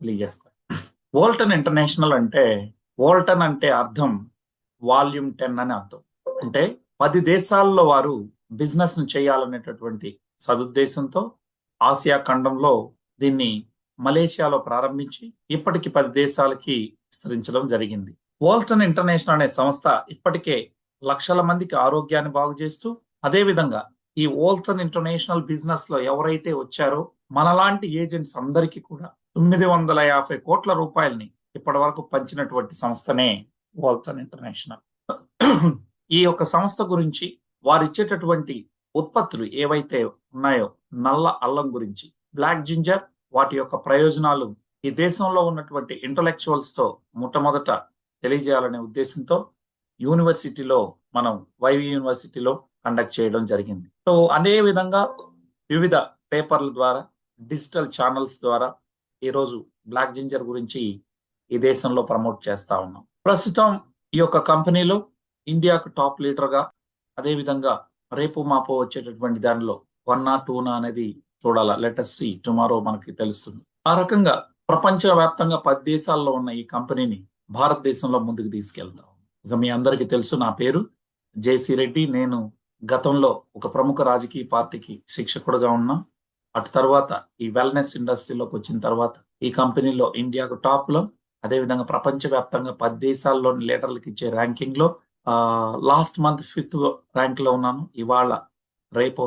తెలియజేస్తాను. వోల్టన్ ఇంటర్నేషనల్ అంటే వోల్టన్ అంటే అర్థం వాల్యూమ్ 10 అని అర్థం. అంటే 10 దేశాల్లో వారు బిజినెస్ ను చేయాలనేటటువంటి సదుద్దేశంతో ఆసియా ఖండంలో దీన్ని మలేషియాలో ప్రారంభించి ఇప్పటికి 10 దేశాలకి విస్తరించడం జరిగింది. వోల్టన్ ఇంటర్నేషనల్ అనే సంస్థ ఇప్పటికే లక్షల మందికి ఆరోగ్యాన్ని బాగు చేస్తూ, అదేవిధంగా ఈ వోల్టన్ ఇంటర్నేషనల్ బిజినెస్ లో ఎవరైతే వచ్చారో మనలాంటి ఏజెంట్స్ అందరికీ కూడా 950 కోట్ల రూపాయలని ఇప్పటి వరకు పంచినటువంటి సంస్థనే వోల్టన్ ఇంటర్నేషనల్. ఈ యొక్క సంస్థ గురించి వారు ఇచ్చేటటువంటి ఉత్పత్తులు ఏవైతే ఉన్నాయో, నల్ల అల్లం గురించి, బ్లాక్ జింజర్, వాటి యొక్క ప్రయోజనాలు ఈ దేశంలో ఉన్నటువంటి ఇంటలెక్చువల్స్ తో మొట్టమొదట తెలియజేయాలనే ఉద్దేశంతో యూనివర్సిటీలో మనం వైవి యూనివర్సిటీలో కండక్ట్ చేయడం జరిగింది. సో అదే విధంగా వివిధ పేపర్ల ద్వారా, డిజిటల్ ఛానల్స్ ద్వారా ఈరోజు బ్లాక్ జింజర్ గురించి ఈ దేశంలో ప్రమోట్ చేస్తా ఉన్నాం. ప్రస్తుతం ఈ యొక్క కంపెనీలో ఇండియాకు టాప్ లీడర్ గా, అదే విధంగా రేపు మాపో వచ్చేటటువంటి దానిలో 1 or 2 అనేది చూడాలా, లెటెస్ట్ సి టుమారో మనకి తెలుస్తుంది. ఆ రకంగా ప్రపంచవ్యాప్తంగా 10 దేశాల్లో ఉన్న ఈ కంపెనీని భారతదేశంలో ముందుకు తీసుకెళ్తాం. ఇక మీ అందరికీ తెలుసు, నా పేరు జేసీ రెడ్డి. నేను గతంలో ఒక ప్రముఖ రాజకీయ పార్టీకి శిక్షకుడుగా ఉన్నా. అటు తర్వాత ఈ వెల్నెస్ ఇండస్ట్రీలోకి వచ్చిన తర్వాత ఈ కంపెనీలో ఇండియాకు టాప్ లో, అదేవిధంగా ప్రపంచవ్యాప్తంగా 10 దేశాల్లోని లీడర్లకు ఇచ్చే ర్యాంకింగ్ లో లాస్ట్ మంత్ 5th ర్యాంక్ లో ఉన్నాను. ఇవాళ రేపు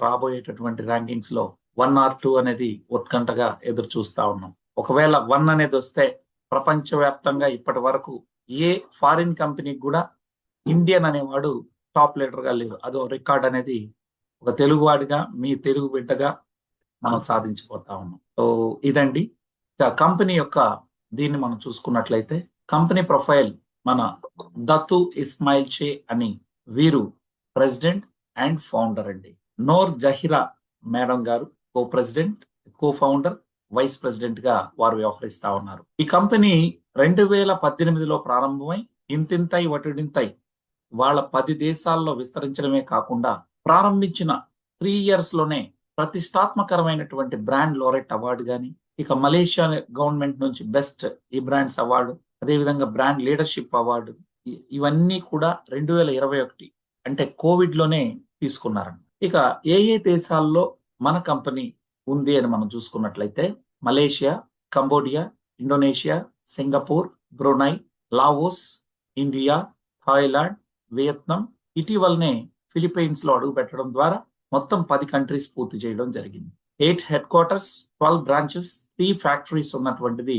రాబోయేటటువంటి ర్యాంకింగ్స్ లో 1 or 2 అనేది ఉత్కంఠగా ఎదురు చూస్తా ఉన్నాం. ఒకవేళ 1 అనేది వస్తే ప్రపంచవ్యాప్తంగా ఇప్పటి వరకు ఏ ఫారిన్ కంపెనీకి కూడా ఇండియన్ అనేవాడు టాప్ లీడర్ గా లేరు. అదో రికార్డ్ అనేది ఒక తెలుగువాడిగా, మీ తెలుగు బిడ్డగా మనం సాధించిపోతా ఉన్నాం. సో ఇదండి కంపెనీ యొక్క దీన్ని మనం చూసుకున్నట్లయితే, కంపెనీ ప్రొఫైల్ మన దత్తు ఇస్మాయిల్ షే అని వీరు ప్రెసిడెంట్ అండ్ ఫౌండర్ అండి. నోర్ జహీరా మేడం గారు co president, co founder, vice president గా వారు వ్యవహరిస్తా ఉన్నారు. ఈ కంపెనీ 2018లో ప్రారంభమై ఇంతింతై వటుడింతై వాళ్ళ 10 దేశాల్లో విస్తరించడమే కాకుండా ప్రారంభించిన 3 years లోనే ప్రతిష్టాత్మకరమైనటువంటి బ్రాండ్ లోరెట్ అవార్డు గాని, ఇక మలేషియా గవర్నమెంట్ నుంచి బెస్ట్ ఈ బ్రాండ్స్ అవార్డు, అదేవిధంగా బ్రాండ్ లీడర్షిప్ అవార్డు, ఇవన్నీ కూడా 2021 అంటే కోవిడ్ లోనే తీసుకున్నారండి. ఇక ఏ ఏ దేశాల్లో మన కంపెనీ ఉంది అని మనం చూసుకున్నట్లయితే, Malaysia, Cambodia, Indonesia, Singapore, Brunei, Laos, India, Thailand, Vietnam, ఇటీవలనే ఫిలిప్పైన్స్ లో అడుగు పెట్టడం ద్వారా మొత్తం 10 కంట్రీస్ పూర్తి చేయడం జరిగింది. 8 హెడ్ క్వార్టర్స్, 12 బ్రాంచెస్, 3 ఫ్యాక్టరీస్ ఉన్నటువంటిది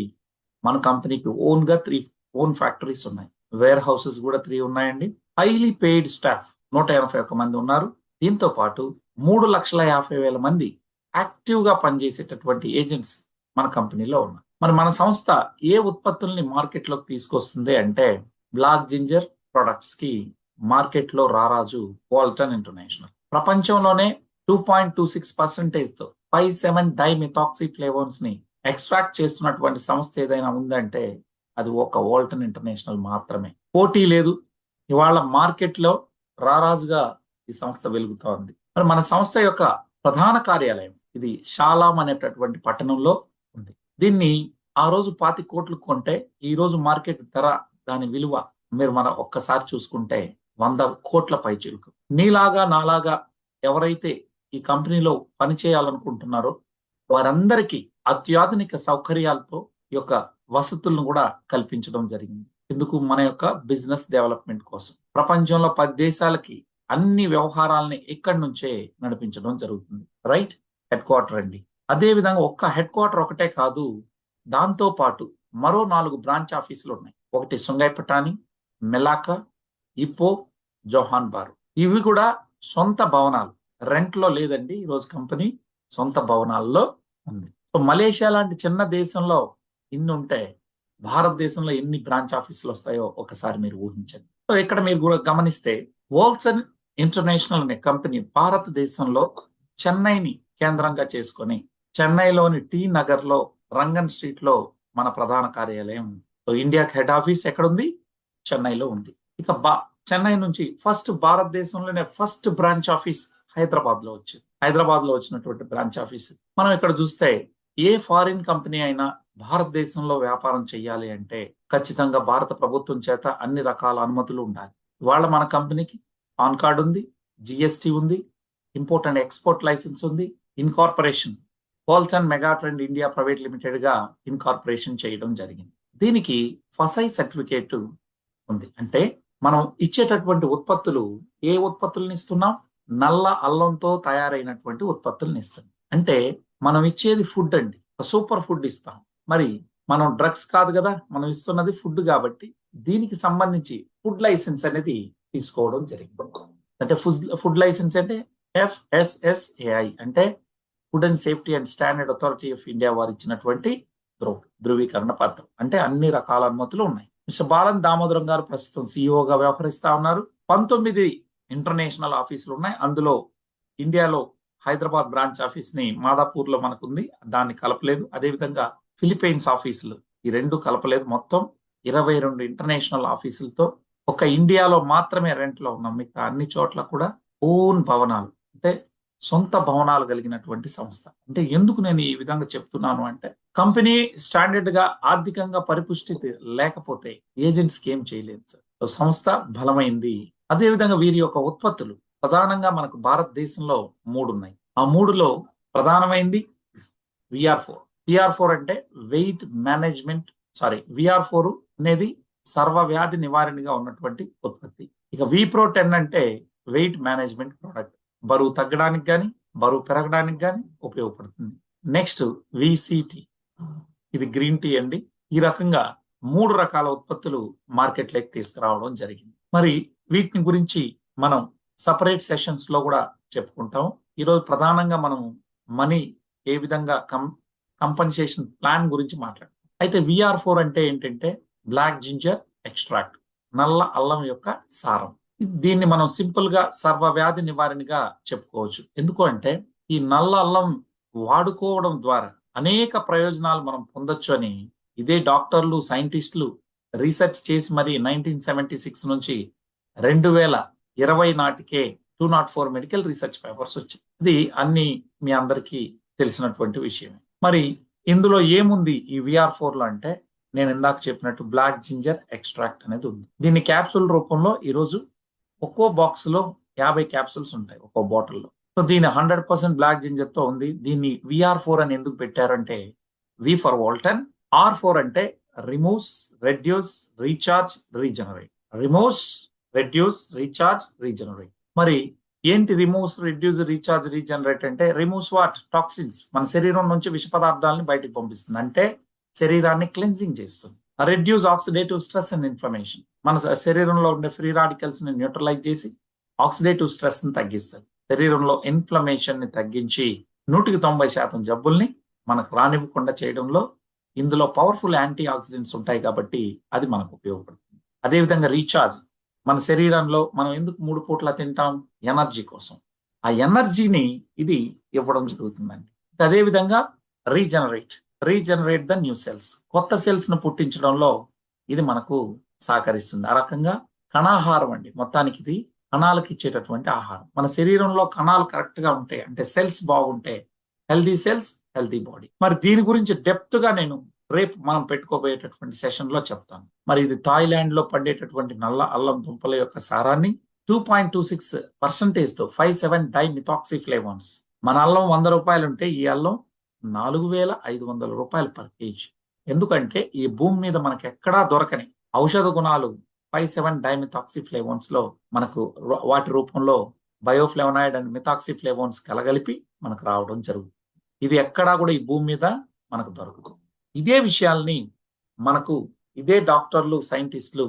మన కంపెనీకి ఓన్ గా 3 ఓన్ ఫ్యాక్టరీస్ ఉన్నాయి. వేర్ హౌసెస్ కూడా 3 ఉన్నాయండి. హైలీ పెయిడ్ స్టాఫ్ 181 మంది ఉన్నారు. దీంతో పాటు 3,50,000 మంది యాక్టివ్ గా పనిచేసేటటువంటి ఏజెంట్స్ మన కంపెనీలో ఉన్నారు. మరి మన సంస్థ ఏ ఉత్పత్తుల్ని మార్కెట్ లోకి తీసుకొస్తుంది అంటే, బ్లాక్ జింజర్ ప్రొడక్ట్స్ కి మార్కెట్ లో రారాజు వోల్టన్ ఇంటర్నేషనల్. ప్రపంచంలోనే 2.26% తో 5,7 డైమిథాక్సీ ఫ్లేవోన్స్ ని ఎక్స్ట్రాక్ట్ చేస్తున్నటువంటి సంస్థ ఏదైనా ఉందంటే అది ఒక వోల్టన్ ఇంటర్నేషనల్ మాత్రమే. పోటీ లేదు. ఇవాళ మార్కెట్ లో రారాజుగా ఈ సంస్థ వెలుగుతోంది. మరి మన సంస్థ యొక్క ప్రధాన కార్యాలయం ఇది షాలాం అనేటటువంటి పట్టణంలో ఉంది. దీన్ని ఆ రోజు 25 కోట్లు కొంటే ఈ రోజు మార్కెట్ ధర, దాని విలువ మీరు మన ఒక్కసారి చూసుకుంటే 100 కోట్ల పైచిలుకు. నీలాగా నాలాగా ఎవరైతే ఈ కంపెనీలో పనిచేయాలనుకుంటున్నారో వారందరికీ అత్యాధునిక సౌకర్యాలతో ఈ యొక్క వసతులను కూడా కల్పించడం జరిగింది. ఎందుకు? మన యొక్క బిజినెస్ డెవలప్మెంట్ కోసం. ప్రపంచంలో 10 దేశాలకి అన్ని వ్యవహారాలని ఇక్కడి నుంచే నడిపించడం జరుగుతుంది. రైట్, హెడ్ క్వార్టర్ అండి. అదే విధంగా ఒక్క హెడ్ క్వార్టర్ ఒకటే కాదు, దాంతో పాటు మరో 4 బ్రాంచ్ ఆఫీసులు ఉన్నాయి. ఒకటి సుంగైపటాని, మెలాకా, ఇప్పో, జోహాన్ బారు. ఇవి కూడా సొంత భవనాలు, రెంట్ లో లేదండి. ఈరోజు కంపెనీ సొంత భవనాల్లో ఉంది. సో మలేషియా లాంటి చిన్న దేశంలో ఇన్ని ఉంటే భారతదేశంలో ఎన్ని బ్రాంచ్ ఆఫీసులు వస్తాయో ఒకసారి మీరు ఊహించండి. సో ఇక్కడ మీరు కూడా గమనిస్తే, వోల్టన్ ఇంటర్నేషనల్ అనే కంపెనీ భారతదేశంలో చెన్నైని కేంద్రంగా చేసుకొని, చెన్నైలోని టీ నగర్ లో రంగన్ స్ట్రీట్ లో మన ప్రధాన కార్యాలయం ఉంది. సో ఇండియాకి హెడ్ ఆఫీస్ ఎక్కడుంది? చెన్నైలో ఉంది. ఇక చెన్నై నుంచి భారతదేశంలోనే ఫస్ట్ బ్రాంచ్ ఆఫీస్ హైదరాబాద్ లో వచ్చింది. హైదరాబాద్ లో వచ్చినటువంటి బ్రాంచ్ ఆఫీస్ మనం ఇక్కడ చూస్తే, ఏ ఫారిన్ కంపెనీ అయినా భారతదేశంలో వ్యాపారం చేయాలి అంటే ఖచ్చితంగా భారత ప్రభుత్వం చేత అన్ని రకాల అనుమతులు ఉండాలి. ఇవాళ మన కంపెనీకి పాన్ కార్డు ఉంది, జిఎస్టి ఉంది, ఇంపోర్ట్ అండ్ ఎక్స్పోర్ట్ లైసెన్స్ ఉంది, incorporation poles and megatrend India private limited గా ఇన్కార్పొరేషన్ చేయడం జరిగింది. దీనికి ఫసై సర్టిఫికేట్ ఉంది. అంటే మనం ఇచ్చేటటువంటి ఉత్పత్తులు ఏ ఉత్పత్తులను ఇస్తున్నాం? నల్ల అల్లంతో తయారైనటువంటి ఉత్పత్తులను ఇస్తాం. అంటే మనం ఇచ్చేది ఫుడ్ అండి, సూపర్ ఫుడ్ ఇస్తాం. మరి మనం డ్రగ్స్ కాదు కదా, మనం ఇస్తున్నది ఫుడ్. కాబట్టి దీనికి సంబంధించి ఫుడ్ లైసెన్స్ అనేది తీసుకోవడం జరిగింది. అంటే ఫుడ్ లైసెన్స్ అంటే FSSAI అంటే food and safety and standard authority of India వారు ఇచ్చినటువంటి ధృవీకరణ పత్రం. అంటే అన్ని రకాల అనుమతులు ఉన్నాయి. మిస్టర్ బాలన్ దామోదరం గారు ప్రస్తుతం సిఇఓగా వ్యవహరిస్తా ఉన్నారు. 19 ఇంటర్నేషనల్ ఆఫీసులు ఉన్నాయి. అందులో ఇండియాలో హైదరాబాద్ బ్రాంచ్ ఆఫీస్ ని మాదాపూర్ లో మనకుంది, దాన్ని కలపలేదు. అదేవిధంగా ఫిలిప్పైన్స్ ఆఫీసులు ఈ రెండు కలపలేదు. మొత్తం 22 ఇంటర్నేషనల్ ఆఫీసులతో ఒక ఇండియాలో మాత్రమే రెంట్ లో ఉన్నాం. మిగతా అన్ని చోట్ల కూడా ఓన్ భవనాలు, అంటే సొంత భవనాలు కలిగినటువంటి సంస్థ. అంటే ఎందుకు నేను ఈ విధంగా చెప్తున్నాను అంటే, కంపెనీ స్టాండర్డ్ గా ఆర్థికంగా పరిపుష్టి లేకపోతే ఏజెంట్స్ కి ఏం చేయలేదు సార్. సంస్థ బలమైంది. అదేవిధంగా వీరి యొక్క ఉత్పత్తులు ప్రధానంగా మనకు భారతదేశంలో 3 ఉన్నాయి. ఆ 3లో ప్రధానమైంది VR4. VR4 అంటే వెయిట్ మేనేజ్మెంట్, VR4 అనేది సర్వవ్యాధి నివారణగా ఉన్నటువంటి ఉత్పత్తి. ఇక VPRO10 అంటే వెయిట్ మేనేజ్మెంట్ ప్రోడక్ట్, బరువు తగ్గడానికి కానీ బరువు పెరగడానికి కానీ ఉపయోగపడుతుంది. నెక్స్ట్ VCT, ఇది గ్రీన్ టీ అండి. ఈ రకంగా 3 రకాల ఉత్పత్తులు మార్కెట్లోకి తీసుకురావడం జరిగింది. మరి వీటిని గురించి మనం సపరేట్ సెషన్స్ లో కూడా చెప్పుకుంటాం. ఈరోజు ప్రధానంగా మనం మనీ ఏ విధంగా కంపన్సేషన్ ప్లాన్ గురించి మాట్లాడతాం. అయితే VR4 అంటే ఏంటంటే బ్లాక్ జింజర్ ఎక్స్ట్రాక్ట్, నల్ల అల్లం యొక్క సారం. దీన్ని మనం సింపుల్ గా సర్వవ్యాధి నివారణగా చెప్పుకోవచ్చు. ఎందుకు అంటే ఈ నల్ల అల్లం వాడుకోవడం ద్వారా అనేక ప్రయోజనాలు మనం పొందొచ్చు అని ఇదే డాక్టర్లు, సైంటిస్టులు రీసెర్చ్ చేసి మరి 1976 నుంచి 2020 నాటికే 204 మెడికల్ రీసెర్చ్ పేపర్స్ వచ్చాయి. ఇది అన్ని మీ అందరికీ తెలిసినటువంటి విషయమే. మరి ఇందులో ఏముంది ఈ VR4 లో అంటే, నేను ఇందాక చెప్పినట్టు బ్లాక్ జింజర్ ఎక్స్ట్రాక్ట్ అనేది ఉంది. దీన్ని క్యాప్సూల్ రూపంలో ఈరోజు ఒక్కో బాక్స్ లో 50 క్యాప్సూల్స్ ఉంటాయి ఒక్కో బాటిల్లో. సో దీని 100% బ్లాక్ జింజర్ తో ఉంది. దీన్ని VR4 అని ఎందుకు పెట్టారంటే, V ఫర్ వాల్టన్, R4 అంటే removes, reduce, recharge, regenerate. Removes, reduce, recharge, regenerate. మరి ఏంటి రిమూవ్స్, రెడ్యూస్, రీఛార్జ్, రీజనరేట్ అంటే? Removes what? టాక్సిన్స్, మన శరీరం నుంచి విష పదార్థాలను బయటకు పంపిస్తుంది, అంటే శరీరాన్ని క్లెన్జింగ్ చేస్తుంది. Reduce oxidative stress and inflammation, మన శరీరంలో ఉండే ఫ్రీ రాడికల్స్ ని న్యూట్రలైజ్ చేసి ఆక్సిడేటివ్ స్ట్రెస్ ని తగ్గిస్తుంది. శరీరంలో ఇన్ఫ్లమేషన్ ని తగ్గించి 190% జబ్బుల్ని మనకు రానివ్వకుండా చేయడంలో ఇందులో పవర్ఫుల్ యాంటీ ఆక్సిడెంట్స్ ఉంటాయి కాబట్టి అది మనకు ఉపయోగపడుతుంది. అదేవిధంగా రీఛార్జ్, మన శరీరంలో మనం ఎందుకు 3 పూట్ల తింటాం? ఎనర్జీ కోసం. ఆ ఎనర్జీని ఇది ఇవ్వడం జరుగుతుందండి. అదేవిధంగా రీజనరేట్ ద న్యూ సెల్స్, కొత్త సెల్స్ ను పుట్టించడంలో ఇది మనకు సహకరిస్తుంది. ఆ రకంగా కణాహారం అండి. మొత్తానికి ఇది కణాలకు ఇచ్చేటటువంటి ఆహారం. మన శరీరంలో కణాలు కరెక్ట్ గా ఉంటే, అంటే సెల్స్ బాగుంటే హెల్దీ సెల్స్, హెల్దీ బాడీ. మరి దీని గురించి డెప్త్ గా నేను రేపు మనం పెట్టుకోబోయేటటువంటి సెషన్ లో చెప్తాను. మరి ఇది థాయిలాండ్ లో పండేటటువంటి నల్ల అల్లం దుంపల యొక్క సారాన్ని 2.26% తో 57 డైమిథాక్సిఫ్లేవోన్స్. మన అల్లం 100 రూపాయలు ఉంటే ఈ అల్లం 4,500 రూపాయలు పర్ కేజీ. ఎందుకంటే ఈ భూమి మీద మనకు ఎక్కడా దొరకని ఔషధ గుణాలు 57 డైమిథాక్సిఫ్లేవోన్స్ లో మనకు వాటి రూపంలో బయోఫ్లేవనాయిడ్ అండ్ మిథాక్సిఫ్లేవోన్స్ కలగలిపి మనకు రావడం జరుగుతుంది. ఇది ఎక్కడా కూడా ఈ భూమి మీద మనకు దొరకదు. ఇదే విషయాల్ని మనకు ఇదే డాక్టర్లు, సైంటిస్టులు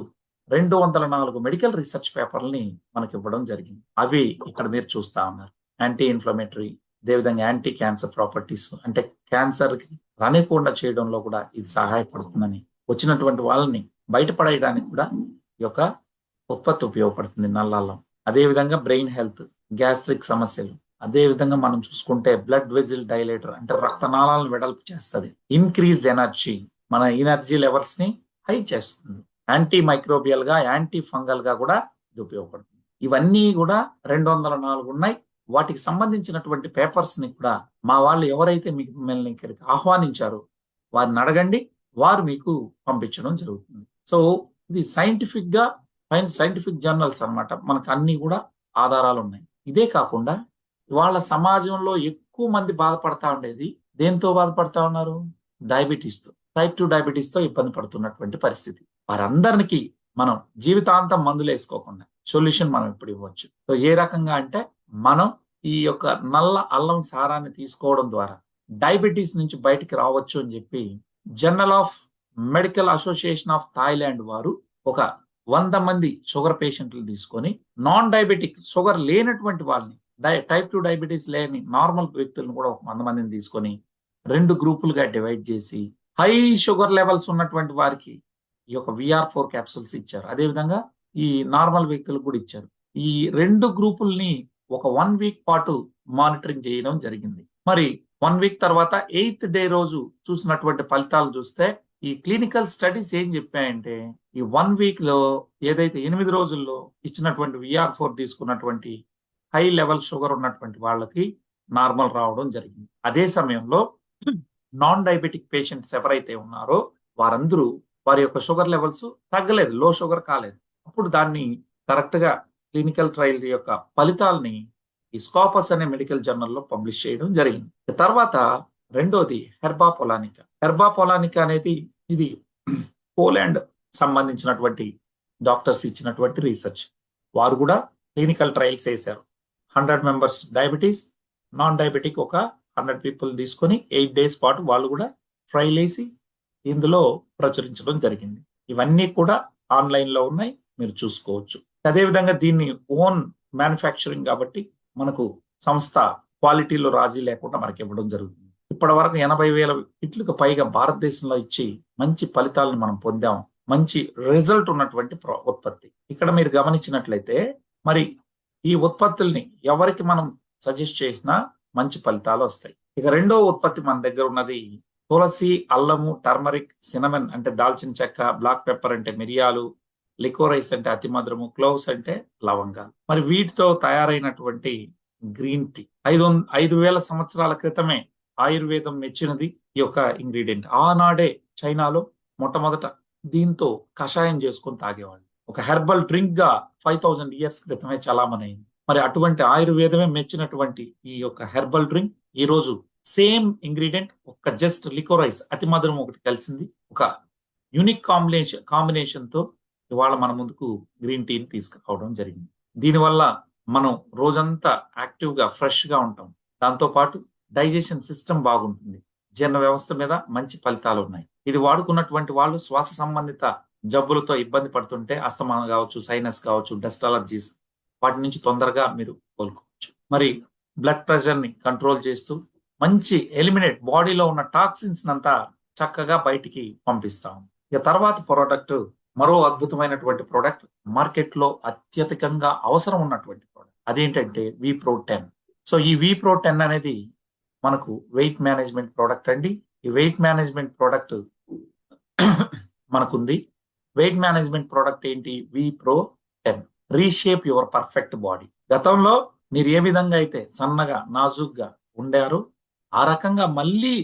204 మెడికల్ రీసెర్చ్ పేపర్లని మనకి ఇవ్వడం జరిగింది. అవి ఇక్కడ మీరు చూస్తా ఉన్నారు. యాంటీ ఇన్ఫ్లమేటరీ, అదేవిధంగా యాంటీ క్యాన్సర్ ప్రాపర్టీస్, అంటే క్యాన్సర్ కి రానికుండా చేయడంలో కూడా ఇది సహాయపడుతుందని, వచ్చినటువంటి వాళ్ళని బయటపడేయడానికి కూడా ఈ యొక్క ఉత్పత్తి ఉపయోగపడుతుంది నల్ల అల్లం. అదేవిధంగా బ్రెయిన్ హెల్త్, గ్యాస్ట్రిక్ సమస్యలు, అదేవిధంగా మనం చూసుకుంటే బ్లడ్ వెజిల్ డైలేటర్, అంటే రక్తనాళాలను వెడల్పు చేస్తుంది. ఇన్క్రీజ్ ఎనర్జీ, మన ఎనర్జీ లెవెల్స్ ని హై చేస్తుంది. యాంటీ మైక్రోబియల్ గా, యాంటీ ఫంగల్ గా కూడా ఇది ఉపయోగపడుతుంది. ఇవన్నీ కూడా 204 ఉన్నాయి. వాటికి సంబంధించినటువంటి పేపర్స్ ని కూడా మా వాళ్ళు ఎవరైతే మిమ్మల్ని ఇక్కడికి ఆహ్వానించారో వారిని అడగండి, వారు మీకు పంపించడం జరుగుతుంది. సో ఇది సైంటిఫిక్ జర్నల్స్ అన్నమాట. మనకు అన్ని కూడా ఆధారాలు ఉన్నాయి. ఇదే కాకుండా వాళ్ళ సమాజంలో ఎక్కువ మంది బాధపడతా ఉండేది దేంతో బాధపడతా ఉన్నారు? డయాబెటీస్తో, టైప్ 2 డయాబెటీస్తో ఇబ్బంది పడుతున్నటువంటి పరిస్థితి. వారందరికి మనం జీవితాంతం మందులు వేసుకోకుండా సొల్యూషన్ మనం ఇప్పుడు ఇవ్వచ్చు. సో ఏ రకంగా అంటే మనం ఈ యొక్క నల్ల అల్లం సారాన్ని తీసుకోవడం ద్వారా డయాబెటీస్ నుంచి బయటికి రావచ్చు అని చెప్పి journal of medical association of Thailand వారు ఒక 100 మంది షుగర్ పేషెంట్లు తీసుకొని నాన్ డయాబెటిక్ షుగర్ లేనటువంటి వాళ్ళని టైప్ 2 డయాబెటీస్ లేని నార్మల్ వ్యక్తులను కూడా ఒక 100 మందిని తీసుకొని 2 గ్రూపులుగా డివైడ్ చేసి హై షుగర్ లెవెల్స్ ఉన్నటువంటి వారికి ఈ యొక్క VR4 క్యాప్సూల్స్ ఇచ్చారు. అదేవిధంగా ఈ నార్మల్ వ్యక్తులకు కూడా ఇచ్చారు. ఈ 2 గ్రూపుల్ని ఒక 1 వీక్ పాటు మానిటరింగ్ చేయడం జరిగింది. మరి 1 వీక్ తర్వాత 8th డే రోజు చూసినటువంటి ఫలితాలు చూస్తే ఈ క్లినికల్ స్టడీస్ ఏం చెప్పాయంటే ఈ 1 వీక్ లో ఏదైతే 8 రోజుల్లో ఇచ్చినటువంటి VR4 తీసుకున్నటువంటి హై లెవెల్ షుగర్ ఉన్నటువంటి వాళ్ళకి నార్మల్ రావడం జరిగింది. అదే సమయంలో నాన్ డయాబెటిక్ పేషెంట్స్ ఎవరైతే ఉన్నారో వారందరూ వారి యొక్క షుగర్ లెవెల్స్ తగ్గలేదు, లో షుగర్ కాలేదు. అప్పుడు దాన్ని కరెక్ట్ గా క్లినికల్ ట్రయల్ యొక్క ఫలితాలని ఈ స్కాపస్ అనే మెడికల్ జర్నల్లో పబ్లిష్ చేయడం జరిగింది. తర్వాత రెండోది హెర్బా పొలానికా అనేది ఇది పోలాండ్ సంబంధించినటువంటి డాక్టర్స్ ఇచ్చినటువంటి రీసెర్చ్. వారు కూడా క్లినికల్ ట్రయల్స్ చేశారు. 100 మెంబర్స్ డయాబెటీస్, నాన్ డయాబెటిక్ ఒక 100 పీపుల్ తీసుకొని 8 డేస్ పాటు వాళ్ళు కూడా ట్రయల్ వేసి ఇందులో ప్రచురించడం జరిగింది. ఇవన్నీ కూడా ఆన్లైన్ లో ఉన్నాయి, మీరు చూసుకోవచ్చు. అదేవిధంగా దీన్ని ఓన్ మ్యానుఫ్యాక్చరింగ్ కాబట్టి మనకు సంస్థ క్వాలిటీలో రాజీ లేకుండా మనకి ఇవ్వడం జరుగుతుంది. ఇప్పటి వరకు 80,000 కిట్లకు పైగా భారతదేశంలో ఇచ్చి మంచి ఫలితాలను మనం పొందాం. మంచి రిజల్ట్ ఉన్నటువంటి ఉత్పత్తి. ఇక్కడ మీరు గమనించినట్లయితే మరి ఈ ఉత్పత్తుల్ని ఎవరికి మనం సజెస్ట్ చేసినా మంచి ఫలితాలు వస్తాయి. ఇక రెండో ఉత్పత్తి మన దగ్గర ఉన్నది తులసి, అల్లము, టర్మరిక్, సినమన్ అంటే దాల్చిన చెక్క, బ్లాక్ పెప్పర్ అంటే మిరియాలు, లికోరైస్ అంటే అతిమధురము, క్లోవ్స్ అంటే లవంగాలు. మరి వీటితో తయారైనటువంటి గ్రీన్ టీ 5,000 సంవత్సరాల క్రితమే ఆయుర్వేదం మెచ్చినది ఈ యొక్క ఇంగ్రీడియంట్. ఆనాడే చైనాలో మొట్టమొదట దీంతో కషాయం చేసుకొని తాగేవాళ్ళు. ఒక హెర్బల్ డ్రింక్ గా 5,000 ఇయర్స్ క్రితమే చలామణైంది. మరి అటువంటి ఆయుర్వేదమే మెచ్చినటువంటి ఈ యొక్క హెర్బల్ డ్రింక్ ఈ రోజు సేమ్ ఇంగ్రీడియంట్ ఒక జస్ట్ లికోరైస్ అతిమధురం ఒకటి కలిసింది, ఒక యూనిక్ కాంబినేషన్ తో ఇవాళ మన ముందుకు గ్రీన్ టీని తీసుకురావడం జరిగింది. దీనివల్ల మనం రోజంతా యాక్టివ్ గా ఫ్రెష్ గా ఉంటాం. దాంతో పాటు డైజెషన్ సిస్టమ్ బాగుంటుంది. జీర్ణ వ్యవస్థ మీద మంచి ఫలితాలు ఉన్నాయి. ఇది వాడుకున్నటువంటి వాళ్ళు శ్వాస సంబంధిత జబ్బులతో ఇబ్బంది పడుతుంటే అస్తమా కావచ్చు, సైనస్ కావచ్చు, డస్ట్ అలర్జీస్ వాటి నుంచి తొందరగా మీరు కోలుకోవచ్చు. మరి బ్లడ్ ప్రెషర్ ని కంట్రోల్ చేస్తూ మంచి ఎలిమినేట్ బాడీలో ఉన్న టాక్సిన్స్ అంతా చక్కగా బయటికి పంపిస్తాం. ఇక తర్వాత ప్రోడక్ట్ మరో అద్భుతమైనటువంటి ప్రోడక్ట్, మార్కెట్ లో అత్యధికంగా అవసరం ఉన్నటువంటి ప్రోడక్ట్. అదేంటంటే విప్రో10. సో ఈ విప్రో10 అనేది మనకు వెయిట్ మేనేజ్మెంట్ ప్రోడక్ట్ అండి. ఈ వెయిట్ మేనేజ్మెంట్ ప్రోడక్ట్ మనకుంది. వెయిట్ మేనేజ్మెంట్ ప్రోడక్ట్ ఏంటి? విప్రో10 రీషేప్ యువర్ పర్ఫెక్ట్ బాడీ. గతంలో మీరు ఏ విధంగా అయితే సన్నగా నాజుగ్గా ఉండారో ఆ రకంగా మళ్ళీ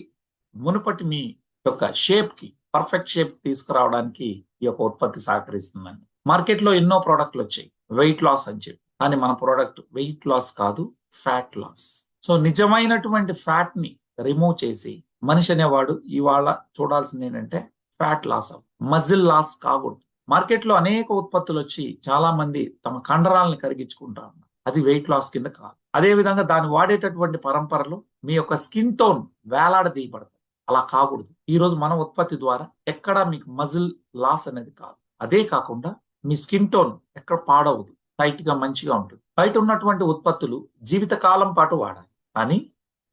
మునుపటి మీ యొక్క షేప్ కి పర్ఫెక్ట్ షేప్ తీసుకురావడానికి ఈ యొక్క ఉత్పత్తి సహకరిస్తుందండి. మార్కెట్ లో ఎన్నో ప్రోడక్ట్లు వచ్చాయి వెయిట్ లాస్ అని చెప్పి, కానీ మన ప్రోడక్ట్ వెయిట్ లాస్ కాదు, ఫ్యాట్ లాస్. సో నిజమైనటువంటి ఫ్యాట్ ని రిమూవ్ చేసి మనిషి అనేవాడు ఇవాళ చూడాల్సింది ఏంటంటే ఫ్యాట్ లాస్, మజిల్ లాస్ కాకూడదు. మార్కెట్ లో అనేక ఉత్పత్తులు వచ్చి చాలా మంది తమ కండరాలను కరిగించుకుంటారు, అది వెయిట్ లాస్ కింద కాదు. అదే విధంగా దాన్ని వాడేటటువంటి పరంపరలో మీ యొక్క స్కిన్ టోన్ వేలాడదీయబడతాయి, అలా కాకూడదు. ఈ రోజు మన ఉత్పత్తి ద్వారా ఎక్కడా మీకు మజిల్ లాస్ అనేది కాదు. అదే కాకుండా మీ స్కిన్ టోన్ ఎక్కడ పాడవదు, టైట్ గా మంచిగా ఉంటుంది. బయట ఉన్నటువంటి ఉత్పత్తులు జీవితకాలం పాటు వాడాలి, కానీ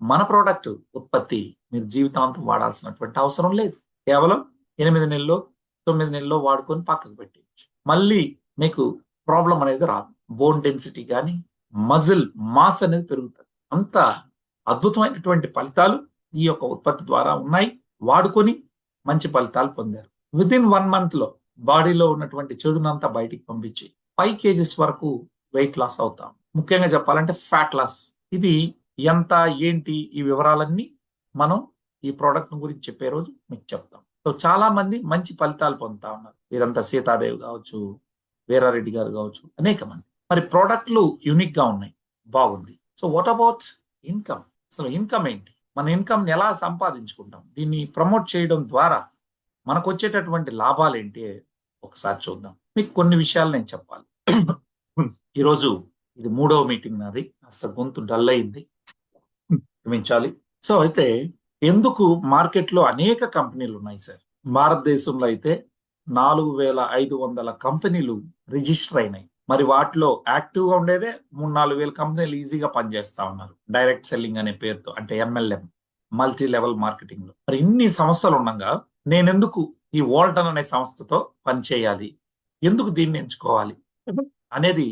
మన ప్రోడక్ట్ ఉత్పత్తి మీరు జీవితాంతం వాడాల్సినటువంటి అవసరం లేదు. కేవలం 8 నెలల్లో 9 నెలల్లో వాడుకొని పక్కకు పెట్టేయచ్చు. మళ్ళీ మీకు ప్రాబ్లం అనేది రాదు. బోన్ డెన్సిటీ కానీ మజిల్ మాస్ అనేది పెరుగుతుంది. అంత అద్భుతమైనటువంటి ఫలితాలు ఈ యొక్క ఉత్పత్తి ద్వారా ఉన్నాయి. వాడుకొని మంచి ఫలితాలు పొందారు. వితిన్ 1 month లో బాడీలో ఉన్నటువంటి చెడునంతా బయటికి పంపించి 5 kgs వరకు వెయిట్ లాస్ అవుతాం. ముఖ్యంగా చెప్పాలంటే ఫ్యాట్ లాస్. ఇది ఎంత ఏంటి ఈ వివరాలన్నీ మనం ఈ ప్రోడక్ట్ గురించి చెప్పే రోజు మీకు చెప్తాం. సో చాలా మంది మంచి ఫలితాలు పొందుతా ఉన్నారు. వీరంతా సీతాదేవి కావచ్చు, వీరారెడ్డి గారు కావచ్చు, అనేక మంది. మరి ప్రోడక్ట్లు యూనిక్ గా ఉన్నాయి, బాగుంది. So what about income? అసలు ఇన్కమ్ ఏంటి? మన ఇన్కమ్ ఎలా సంపాదించుకుంటాం? దీన్ని ప్రమోట్ చేయడం ద్వారా మనకు వచ్చేటటువంటి లాభాలు ఏంటి ఒకసారి చూద్దాం. మీకు కొన్ని విషయాలు నేను చెప్పాలి. ఈరోజు ఇది 3వ మీటింగ్ నాది, కాస్త గొంతు డల్ అయింది, క్షమించాలి. సో అయితే ఎందుకు మార్కెట్లో అనేక కంపెనీలు ఉన్నాయి సార్? భారతదేశంలో అయితే 4,500 కంపెనీలు రిజిస్టర్ అయినాయి. మరి వాటిలో యాక్టివ్ గా ఉండేదే 3-4 వేల కంపెనీలు ఈజీగా పనిచేస్తా ఉన్నారు డైరెక్ట్ సెల్లింగ్ అనే పేరుతో, అంటే MLM, మల్టీ లెవెల్ మార్కెటింగ్ లో. మరి ఇన్ని సంస్థలు ఉండగా నేనెందుకు ఈ వోల్టన్ అనే సంస్థతో పనిచేయాలి, ఎందుకు దీన్ని ఎంచుకోవాలి అనేది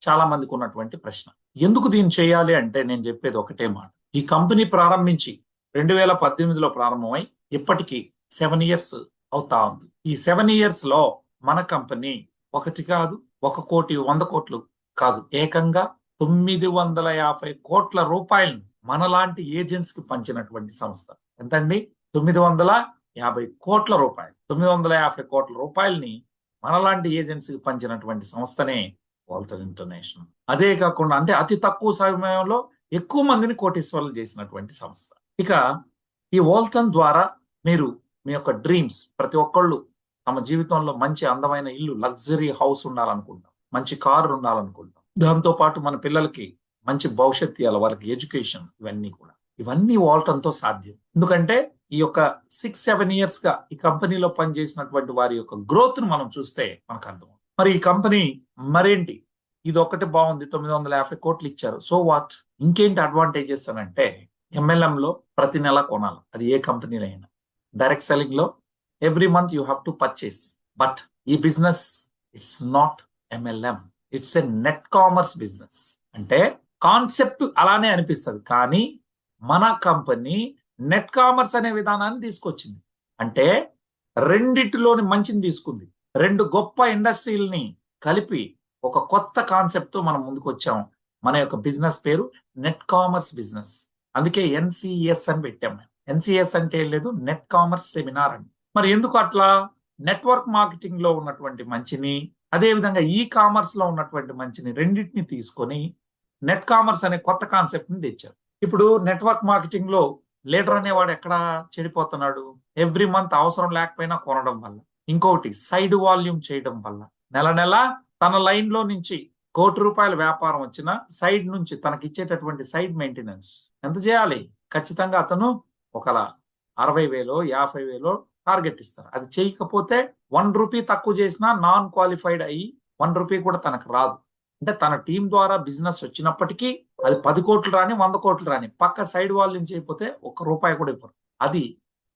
చాలా మందికి ఉన్నటువంటి ప్రశ్న. ఎందుకు దీన్ని చేయాలి అంటే నేను చెప్పేది ఒకటే మాట. ఈ కంపెనీ ప్రారంభించి 2018లో ప్రారంభమై ఇప్పటికీ 7 years అవుతా ఉంది. ఈ 7 years లో మన కంపెనీ ఒకటి కాదు, 1 కోటి 100 కోట్లు కాదు, ఏకంగా 950 కోట్ల రూపాయలను మనలాంటి ఏజెంట్స్ కి పంచినటువంటి సంస్థ. ఎంతండి? 950 కోట్ల రూపాయలు. 950 కోట్ల రూపాయలని మనలాంటి ఏజెంట్స్ కి పంచినటువంటి సంస్థనే వోల్టన్ ఇంటర్నేషనల్. అదే కాకుండా అంటే అతి తక్కువ సమయంలో ఎక్కువ మందిని కోటీశ్వరులు చేసినటువంటి సంస్థ. ఇక ఈ వోల్టన్ ద్వారా మీరు మీ యొక్క డ్రీమ్స్, ప్రతి ఒక్కళ్ళు తమ జీవితంలో మంచి అందమైన ఇల్లు, లగ్జరీ హౌస్ ఉండాలనుకుంటాం, మంచి కారు ఉండాలనుకుంటాం, దాంతో పాటు మన పిల్లలకి మంచి భవిష్యత్తు ఇవ్వాలి, వాళ్ళకి ఎడ్యుకేషన్, ఇవన్నీ వోల్టన్ తో సాధ్యం. ఎందుకంటే ఈ యొక్క 6-7 years గా ఈ కంపెనీలో పనిచేసినటువంటి వారి యొక్క గ్రోత్ ను మనం చూస్తే మనకు అర్థం. మరి ఈ కంపెనీ మరేంటి, ఇది ఒకటి బాగుంది, 950 కోట్లు ఇచ్చారు, సో వాట్, ఇంకేంటి అడ్వాంటేజెస్ అని అంటే, MLM లో ప్రతి నెల కొనాలి, అది ఏ కంపెనీలో అయినా. డైరెక్ట్ సెల్లింగ్ లో every month you have to purchase. But ఈ business it's not MLM, it's a net commerce business. అంటే కాన్సెప్ట్ అలానే అనిపిస్తుంది, కానీ మన కంపెనీ నెట్ కామర్స్ అనే విధానాన్ని తీసుకొచ్చింది. అంటే రెండిటిలోని మంచిని తీసుకుంది, 2 గొప్ప ఇండస్ట్రీలని కలిపి ఒక కొత్త కాన్సెప్ట్ తో మనం ముందుకు వచ్చాం. మన యొక్క బిజినెస్ పేరు నెట్ కామర్స్ బిజినెస్. అందుకే NCS అని పెట్టాం. NCS అంటే ఏం లేదు, నెట్ కామర్స్ సెమినార్ అని. మరి ఎందుకు అట్లా? నెట్వర్క్ మార్కెటింగ్ లో ఉన్నటువంటి మంచిని, అదే విధంగా ఈ కామర్స్ లో ఉన్నటువంటి మంచిని రెండింటిని తీసుకొని నెట్ కామర్స్ అనే కొత్త కాన్సెప్ట్ ని తెచ్చారు. ఇప్పుడు నెట్వర్క్ మార్కెటింగ్ లో లీడర్ అనేవాడు ఎక్కడ చెడిపోతున్నాడు? ఎవ్రీ మంత్ అవసరం లేకపోయినా కొనడం వల్ల, ఇంకొకటి సైడ్ వాల్యూమ్ చేయడం వల్ల, నెల నెల తన లైన్ లో నుంచి ₹1,00,00,000 వ్యాపారం వచ్చిన సైడ్ నుంచి తనకి ఇచ్చేటటువంటి సైడ్ మెయింటెనెన్స్ ఎంత చేయాలి? ఖచ్చితంగా అతను ఒక 60,000 50,000 టార్గెట్ ఇస్తారు. అది చేయకపోతే ₹1 తక్కువ చేసినా నాన్ క్వాలిఫైడ్ అయ్యి ₹1 కూడా తనకు రాదు. అంటే తన టీం ద్వారా బిజినెస్ వచ్చినప్పటికీ అది 10 కోట్లు రాని 100 కోట్లు రాని పక్క సైడ్ వాల్యూమ్ చేయకపోతే ₹1 కూడా ఇవ్వరు. అది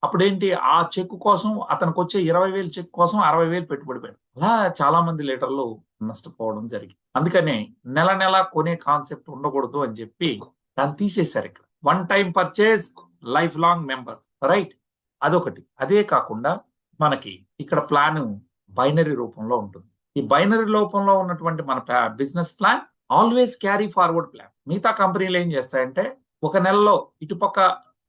అప్పుడేంటి, ఆ చెక్ కోసం అతనికి వచ్చే 20,000 చెక్ కోసం 60,000 పెట్టుబడి పెడతారు. అలా చాలా మంది లీడర్లు నష్టపోవడం జరిగింది. అందుకనే నెల నెల కొనే కాన్సెప్ట్ ఉండకూడదు అని చెప్పి దాన్ని తీసేశారు. ఇక్కడ 1 time purchase, life long member, right? అదొకటి. అదే కాకుండా మనకి ఇక్కడ ప్లాన్ బైనరీ రూపంలో ఉంటుంది. ఈ బైనరీ రూపంలో ఉన్నటువంటి మన business plan always carry forward plan. మిగతా కంపెనీలు ఏం చేస్తాయంటే, ఒక నెలలో ఇటుపక్క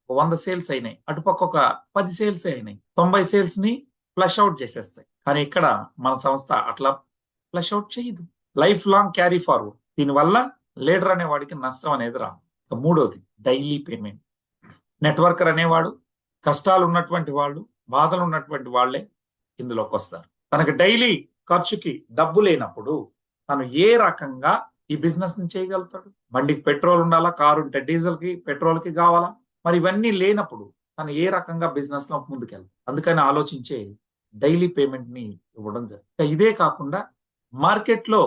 100 సేల్స్ అయినాయి, అటుపక్క ఒక 10 సేల్స్ అయినాయి, 90 సేల్స్ ని ఫ్లష్ అవుట్ చేసేస్తాయి. కానీ ఇక్కడ మన సంస్థ అట్లా ఫ్లష్ అవుట్ చేయదు, లైఫ్ లాంగ్ క్యారీ ఫార్వర్డ్. దీనివల్ల లీడర్ అనేవాడికి నష్టం అనేది రాదు. మూడోది డైలీ పేమెంట్. నెట్వర్కర్ అనేవాడు కష్టాలు ఉన్నటువంటి వాళ్ళు, బాధలు ఉన్నటువంటి వాళ్ళే ఇందులోకి వస్తారు. తనకి డైలీ ఖర్చుకి డబ్బు లేనప్పుడు తను ఏ రకంగా ఈ బిజినెస్ ని చేయగలుగుతాడు? బండికి పెట్రోల్ ఉండాలా, కారు ఉంటే డీజిల్ కి పెట్రోల్ కి కావాలా? మరి ఇవన్నీ లేనప్పుడు తను ఏ రకంగా బిజినెస్ లో ముందుకెళ్తాడు? అందుకని ఆలోచించే డైలీ పేమెంట్ ని ఇవ్వడం జరుగుతుంది. ఇదే కాకుండా మార్కెట్ లో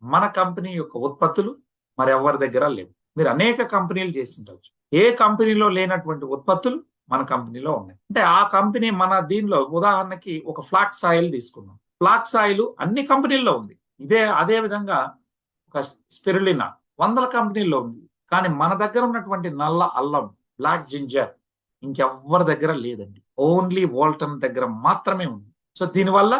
మన కంపెనీ యొక్క ఉత్పత్తులు మరి ఎవరి దగ్గర లేవు. మీరు అనేక కంపెనీలు చేసి ఉండవచ్చు, ఏ కంపెనీలో లేనటువంటి ఉత్పత్తులు మన కంపెనీలో ఉన్నాయి. అంటే ఆ కంపెనీ మన దీనిలో ఉదాహరణకి ఒక ఫ్లాక్స్ ఆయిల్ తీసుకుందాం. ఫ్లాక్స్ ఆయిల్ అన్ని కంపెనీల్లో ఉంది. అదే విధంగా ఒక స్పిరులినా 100 కంపెనీల్లో ఉంది. కానీ మన దగ్గర ఉన్నటువంటి నల్ల అల్లం, బ్లాక్ జింజర్ ఇంకెవ్వరి దగ్గర లేదండి. ఓన్లీ వోల్టన్ దగ్గర మాత్రమే ఉంది. సో దీనివల్ల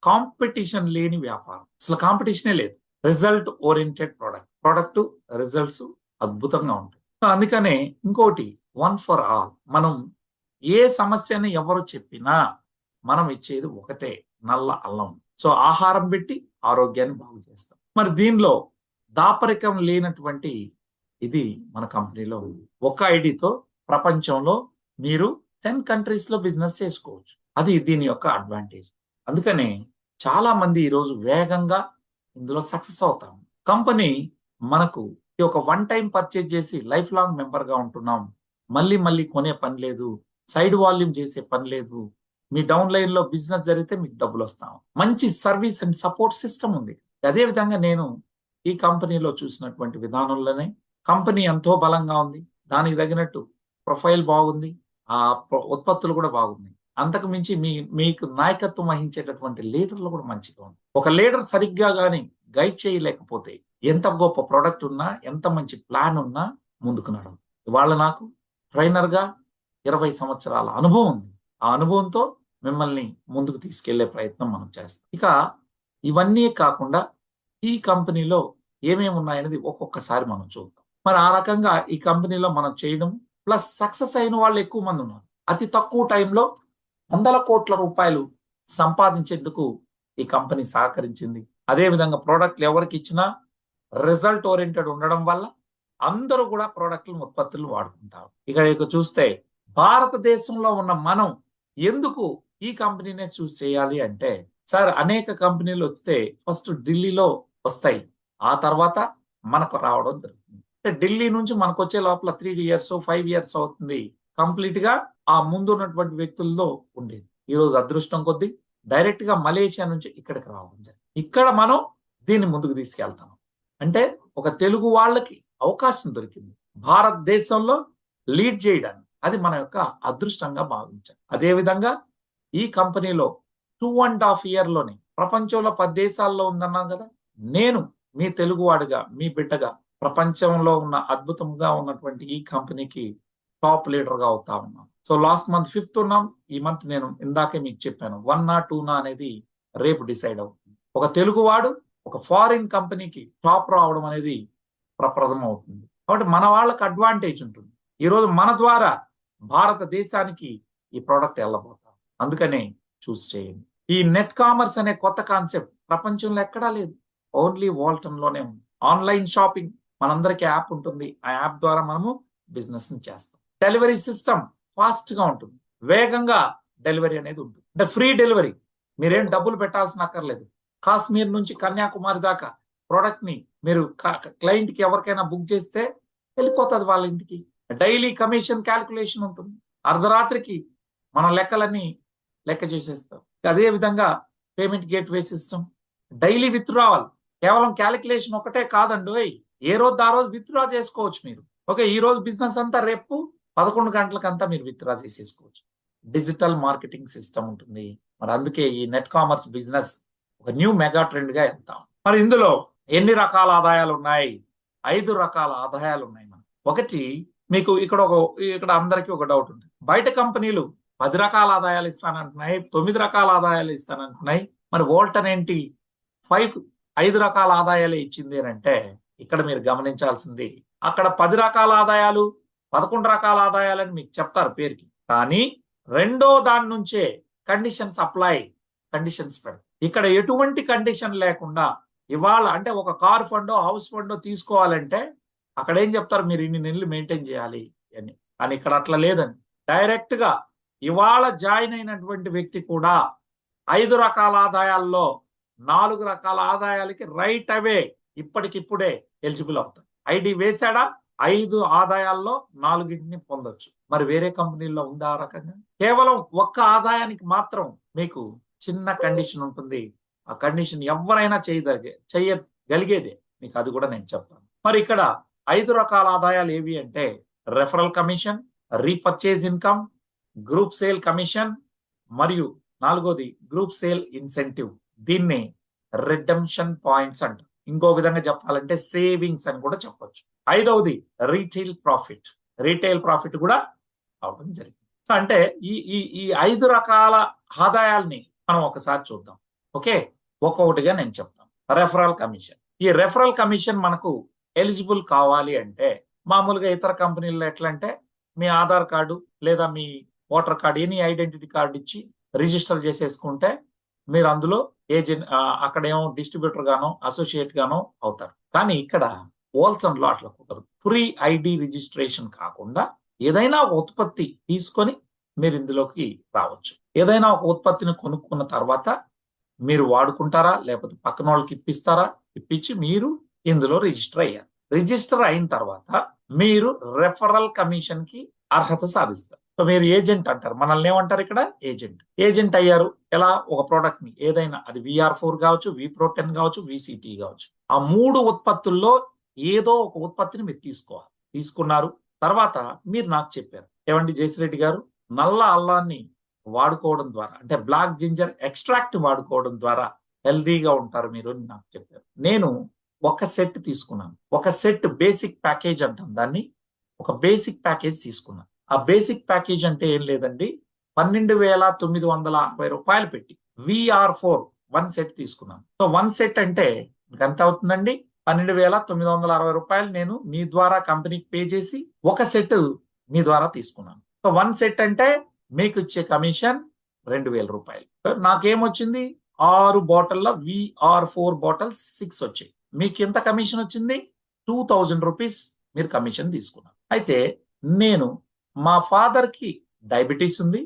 కాంపిటీషన్ లేని వ్యాపారం, అసలు కాంపిటీషనే లేదు. రిజల్ట్ ఓరియంటెడ్ ప్రోడక్ట్ రిజల్ట్స్ అద్భుతంగా ఉంటాయి. అందుకనే ఇంకోటి, 1 for all. మనం ఏ సమస్యని ఎవరు చెప్పినా మనం ఇచ్చేది ఒకటే, నల్ల అల్లం. సో ఆహారం పెట్టి ఆరోగ్యాన్ని బాగు చేస్తాం. మరి దీనిలో దాపరికం లేనటువంటి ఇది మన కంపెనీలో ఉంది. ఒక ఐడితో ప్రపంచంలో మీరు 10 కంట్రీస్ లో బిజినెస్ చేసుకోవచ్చు. అది దీని యొక్క అడ్వాంటేజ్. అందుకనే చాలా మంది ఈరోజు వేగంగా ఇందులో సక్సెస్ అవుతాం. కంపెనీ మనకు ఈ ఒక వన్ టైం పర్చేజ్ చేసి లైఫ్ లాంగ్ మెంబర్ గా ఉంటున్నాం. మళ్ళీ మళ్ళీ కొనే పని లేదు, సైడ్ వాల్యూమ్ చేసే పని లేదు. మీ డౌన్ లైన్ లో బిజినెస్ జరిగితే మీకు డబ్బులు వస్తాం. మంచి సర్వీస్ అండ్ సపోర్ట్ సిస్టమ్ ఉంది. అదే విధంగా నేను ఈ కంపెనీలో చూసినటువంటి విధానంలోనే కంపెనీ ఎంతో బలంగా ఉంది. దానికి తగినట్టు ప్రొఫైల్ బాగుంది. ఆ ఉత్పత్తులు కూడా బాగున్నాయి. అంతకు మించి మీకు నాయకత్వం వహించేటటువంటి లీడర్లు కూడా మంచిగా ఉంది. ఒక లీడర్ సరిగ్గా గాని గైడ్ చేయలేకపోతే ఎంత గొప్ప ప్రొడక్ట్ ఉన్నా, ఎంత మంచి ప్లాన్ ఉన్నా ముందుకు నడవదు. ఇవాళ నాకు ట్రైనర్ గా 20 సంవత్సరాల అనుభవం ఉంది. ఆ అనుభవంతో మిమ్మల్ని ముందుకు తీసుకెళ్లే ప్రయత్నం మనం చేస్తాం. ఇక ఇవన్నీ కాకుండా ఈ కంపెనీలో ఏమేమి ఉన్నాయనేది ఒక్కొక్కసారి మనం చూద్దాం. మరి ఆ రకంగా ఈ కంపెనీలో మనం చేయడం ప్లస్ సక్సెస్ అయిన వాళ్ళు ఎక్కువ మంది ఉన్నారు. అతి తక్కువ టైంలో వందల కోట్ల రూపాయలు సంపాదించేందుకు ఈ కంపెనీ సహకరించింది. అదే విధంగా ప్రోడక్ట్లు ఎవరికి ఇచ్చినా రిజల్ట్ ఓరియంటెడ్ ఉండడం వల్ల అందరూ కూడా ప్రోడక్ట్లను ఉత్పత్తులు వాడుకుంటారు. ఇక చూస్తే భారతదేశంలో ఉన్న మనం ఎందుకు ఈ కంపెనీనే చూస్ చేయాలి అంటే, సార్ అనేక కంపెనీలు వస్తే ఫస్ట్ ఢిల్లీలో వస్తాయి, ఆ తర్వాత మనకు రావడం జరుగుతుంది. అంటే ఢిల్లీ నుంచి మనకు వచ్చే లోపల 3 ఇయర్స్ 5 ఇయర్స్ అవుతుంది. కంప్లీట్ గా ఆ ముందు ఉన్నటువంటి వ్యక్తుల్లో ఉండేది. ఈ రోజు అదృష్టం కొద్దీ డైరెక్ట్ గా మలేషియా నుంచి ఇక్కడికి రావడం జరిగింది. ఇక్కడ మనం దీన్ని ముందుకు తీసుకెళ్తాం. అంటే ఒక తెలుగు వాళ్ళకి అవకాశం దొరికింది భారతదేశంలో లీడ్ చేయడానికి. అది మన యొక్క అదృష్టంగా భావించాలి. అదే విధంగా ఈ కంపెనీలో 2.5 ఇయర్ లోనే ప్రపంచంలో 10 దేశాల్లో ఉందన్నాం కదా. నేను మీ తెలుగువాడిగా, మీ బిడ్డగా ప్రపంచంలో ఉన్న అద్భుతంగా ఉన్నటువంటి ఈ కంపెనీకి టాప్ లీడర్ గా అవుతా ఉన్నాం. సో లాస్ట్ మంత్ 5th ఉన్నాం. ఈ మంత్ నేను ఇందాకే మీకు చెప్పాను 1 నా 2 నా అనేది రేపు డిసైడ్ అవుతుంది. ఒక తెలుగువాడు ఒక ఫారిన్ కంపెనీకి టాప్ రావడం అనేది ప్రప్రదం అవుతుంది. కాబట్టి మన వాళ్ళకి అడ్వాంటేజ్ ఉంటుంది. ఈరోజు మన ద్వారా భారతదేశానికి ఈ ప్రోడక్ట్ వెళ్ళబోతాం. అందుకనే చూస్ చేయండి. ఈ నెట్ కామర్స్ అనే కొత్త కాన్సెప్ట్ ప్రపంచంలో ఎక్కడా లేదు, ఓన్లీ వాల్టన్ లోనే ఉంది. ఆన్లైన్ షాపింగ్ మనందరికీ యాప్ ఉంటుంది. ఆ యాప్ ద్వారా మనము బిజినెస్ చేస్తాం. డెలివరీ సిస్టమ్ ఫాస్ట్ గా ఉంటుంది, వేగంగా డెలివరీ అనేది ఉంటుంది. అంటే ఫ్రీ డెలివరీ, మీరేం డబ్బులు పెట్టాల్సిన అక్కర్లేదు. కాశ్మీర్ నుంచి కన్యాకుమారి దాకా ప్రోడక్ట్ ని మీరు క్లయింట్ కి ఎవరికైనా బుక్ చేస్తే వెళ్ళిపోతుంది వాళ్ళ ఇంటికి. డైలీ కమిషన్ క్యాల్కులేషన్ ఉంటుంది. అర్ధరాత్రికి మన లెక్కలన్నీ లెక్క చేసేస్తాం. అదే విధంగా payment gateway system, daily withdrawal, కేవలం క్యాలిక్యులేషన్ ఒకటే కాదండి. ఏ రోజు ఆ రోజు విత్డ్రా చేసుకోవచ్చు మీరు. ఓకే, ఈ రోజు బిజినెస్ అంతా రేపు 11 గంటలకంతా మీరు విత్డ్రా చేసేసుకోవచ్చు. డిజిటల్ మార్కెటింగ్ సిస్టమ్ ఉంటుంది. మరి అందుకే ఈ నెట్ కామర్స్ బిజినెస్ ఒక న్యూ మెగా ట్రెండ్ గా వెళ్తాం. మరి ఇందులో ఎన్ని రకాల ఆదాయాలు ఉన్నాయి? 5 రకాల ఆదాయాలు ఉన్నాయి. మనం ఒకటి, మీకు ఇక్కడ అందరికీ ఒక డౌట్ ఉంటుంది. బయట కంపెనీలు 10 రకాల ఆదాయాలు ఇస్తానంటున్నాయి, 9 రకాల ఆదాయాలు ఇస్తానంటున్నాయి. మరి వోల్టన్ ఏంటి 5 రకాల ఆదాయాలే ఇచ్చింది అని అంటే, ఇక్కడ మీరు గమనించాల్సింది, అక్కడ 10 రకాల ఆదాయాలు 11 రకాల ఆదాయాలని మీకు చెప్తారు పేరుకి, కానీ రెండో దాని నుంచే కండిషన్స్ పెడతారు. ఇక్కడ ఎటువంటి కండిషన్ లేకుండా ఇవాళ అంటే ఒక కార్ ఫండో హౌస్ ఫండో తీసుకోవాలంటే అక్కడ ఏం చెప్తారు, మీరు ఇన్ని నెలలు మెయింటైన్ చేయాలి అని. కానీ ఇక్కడ అట్లా లేదండి. డైరెక్ట్ గా ఇవాళ జాయిన్ అయినటువంటి వ్యక్తి కూడా 5 రకాల ఆదాయాల్లో 4 రకాల ఆదాయాలకి రైట్ అవే ఇప్పటికిప్పుడే ఎలిజిబుల్ అవుతారు. ఐడి వేశాడా 5 ఆదాయాల్లో 4ని పొందొచ్చు. మరి వేరే కంపెనీల్లో ఉందా ఆ రకంగా? కేవలం ఒక్క ఆదాయానికి మాత్రం మీకు చిన్న కండిషన్ ఉంటుంది. ఆ కండిషన్ ఎవరైనా చేయగలిగేదే. మీకు అది కూడా నేను చెప్తాను. మరి ఇక్కడ 5 రకాల ఆదాయాలు ఏవి అంటే, referral commission, repurchase income, group sale commission, మరియు 4వది గ్రూప్ సేల్ ఇన్సెంటివ్. దీన్ని రిడెంప్షన్ పాయింట్స్ అంటారు. ఇంకో విధంగా చెప్పాలంటే సేవింగ్స్ అని కూడా చెప్పొచ్చు. 5వది రీటైల్ ప్రాఫిట్ కూడా అవడం జరిగింది. అంటే ఈ 5 రకాల ఆదాయాల్ని మనం ఒకసారి చూద్దాం. ఓకే, ఒక్కొక్కటిగా నేను చెప్తాను. Referral commission. ఈ రెఫరల్ కమిషన్ మనకు ఎలిజిబుల్ కావాలి అంటే, మామూలుగా ఇతర కంపెనీల్లో ఎట్లా అంటే, మీ ఆధార్ కార్డు లేదా మీ voter card, any identity card ఇచ్చి రిజిస్టర్ చేసేసుకుంటే మీరు అందులో ఏజెంట్, అక్కడేమో డిస్ట్రిబ్యూటర్ గానో అసోసియేట్ గానో అవుతారు. కానీ ఇక్కడ హోల్సేల్ లో అట్లా కుదరదు. ఫ్రీ ఐడి రిజిస్ట్రేషన్ కాకుండా ఏదైనా ఒక ఉత్పత్తి తీసుకొని మీరు ఇందులోకి రావచ్చు. ఏదైనా ఒక ఉత్పత్తిని కొనుక్కున్న తర్వాత మీరు వాడుకుంటారా, లేకపోతే పక్కన వాళ్ళకి ఇప్పిస్తారా, ఇప్పించి మీరు ఇందులో రిజిస్టర్ అయ్యారు. రిజిస్టర్ అయిన తర్వాత మీరు రెఫరల్ కమిషన్ కి అర్హత సాధిస్తారు. సో మీరు ఏజెంట్ అంటారు, మనల్ని ఏమంటారు ఇక్కడ? ఏజెంట్ అయ్యారు. ఎలా? ఒక ప్రోడక్ట్ ని ఏదైనా, అది VR4 కావచ్చు, V-Pro10 కావచ్చు, VCT కావచ్చు, ఆ 3 ఉత్పత్తుల్లో ఏదో ఒక ఉత్పత్తిని మీరు తీసుకోవాలి. తీసుకున్నారు. తర్వాత మీరు నాకు చెప్పారు, ఏమండి జయశ్రెడ్డి గారు, నల్ల అల్లాన్ని వాడుకోవడం ద్వారా, అంటే బ్లాక్ జింజర్ ఎక్స్ట్రాక్ట్ వాడుకోవడం ద్వారా హెల్దీగా ఉంటారు మీరు అని నాకు చెప్పారు. నేను ఒక సెట్ తీసుకున్నాను. ఒక సెట్ బేసిక్ ప్యాకేజ్ అంటాం దాన్ని. ఒక బేసిక్ ప్యాకేజ్ తీసుకున్నాను. ఆ బేసిక్ ప్యాకేజ్ అంటే ఏం లేదండి, 12,960 రూపాయలు పెట్టి VR4 1 సెట్ తీసుకున్నాను. సో 1 సెట్ అంటే ఎంత అవుతుందండి? 12,960 రూపాయలు నేను మీ ద్వారా కంపెనీకి పే చేసి ఒక సెట్ మీ ద్వారా తీసుకున్నాను. సో 1 సెట్ అంటే మీకు ఇచ్చే కమిషన్ 2,000 రూపాయలు. నాకేమొచ్చింది? 6 బాటిల్ల VR4 బాటిల్స్ 6 వచ్చాయి. మీకు ఎంత కమిషన్ వచ్చింది? 2,000 రూపీస్ మీరు కమిషన్ తీసుకున్నారు. అయితే నేను, మా ఫాదర్ కి డయాబెటీస్ ఉంది,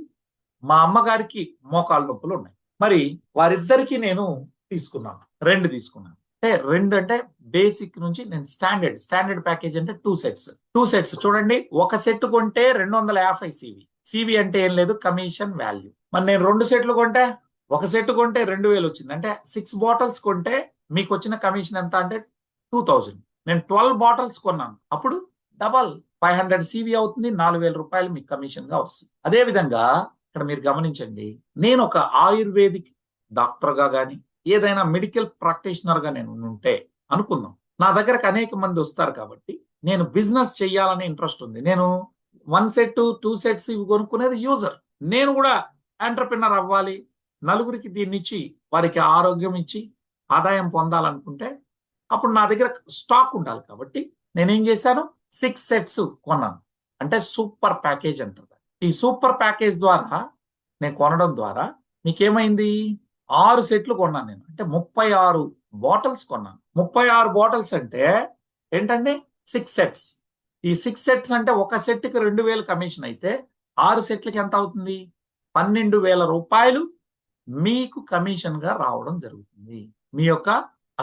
మా అమ్మగారికి మోకాళ్ళ నొప్పులు ఉన్నాయి. మరి వారిద్దరికి నేను తీసుకున్నాను, 2 తీసుకున్నాను. అంటే 2 అంటే బేసిక్ నుంచి నేను స్టాండర్డ్ ప్యాకేజ్ అంటే 2 సెట్స్. చూడండి, ఒక సెట్ కొంటే 250 సివి అంటే ఏం లేదు, కమిషన్ వాల్యూ. మరి నేను 2 సెట్లు కొంటే, ఒక సెట్ కొంటే 2,000 వచ్చింది. అంటే 6 బాటిల్స్ కొంటే మీకు వచ్చిన కమిషన్ ఎంత అంటే 2,000. నేను 12 బాటిల్స్ కొన్నాను, అప్పుడు డబల్ 500 సివి అవుతుంది, 4,000 రూపాయలు మీకు కమిషన్ గా వస్తుంది. అదే విధంగా ఇక్కడ మీరు గమనించండి, నేను ఒక ఆయుర్వేదిక్ డాక్టర్ గా గానీ, ఏదైనా మెడికల్ ప్రాక్టీషనర్ గా నేను ఉంటే అనుకుందాం, నా దగ్గరకు అనేక మంది వస్తారు కాబట్టి నేను బిజినెస్ చేయాలనే ఇంట్రెస్ట్ ఉంది. నేను 1 సెట్ 2 సెట్స్ ఇవి కొనుక్కునేది యూజర్. నేను కూడా ఎంటర్ప్రినర్ అవ్వాలి, నలుగురికి దీన్ని ఇచ్చి వారికి ఆరోగ్యం ఇచ్చి ఆదాయం పొందాలనుకుంటే అప్పుడు నా దగ్గర స్టాక్ ఉండాలి. కాబట్టి నేనేం చేశాను, 6 సెట్స్ కొన్నాను. అంటే సూపర్ ప్యాకేజ్ అంటారు. ఈ సూపర్ ప్యాకేజ్ ద్వారా నేను కొనడం ద్వారా మీకేమైంది, 6 సెట్లు కొన్నాను నేను. అంటే 36 బాటిల్స్ కొన్నాను. 36 బాటిల్స్ అంటే ఏంటంటే 6 సెట్స్. ఈ 6 సెట్స్ అంటే ఒక సెట్కి 2,000 కమిషన్ అయితే 6 సెట్లకి ఎంత అవుతుంది? 12,000 రూపాయలు మీకు కమిషన్ గా రావడం జరుగుతుంది. మీ యొక్క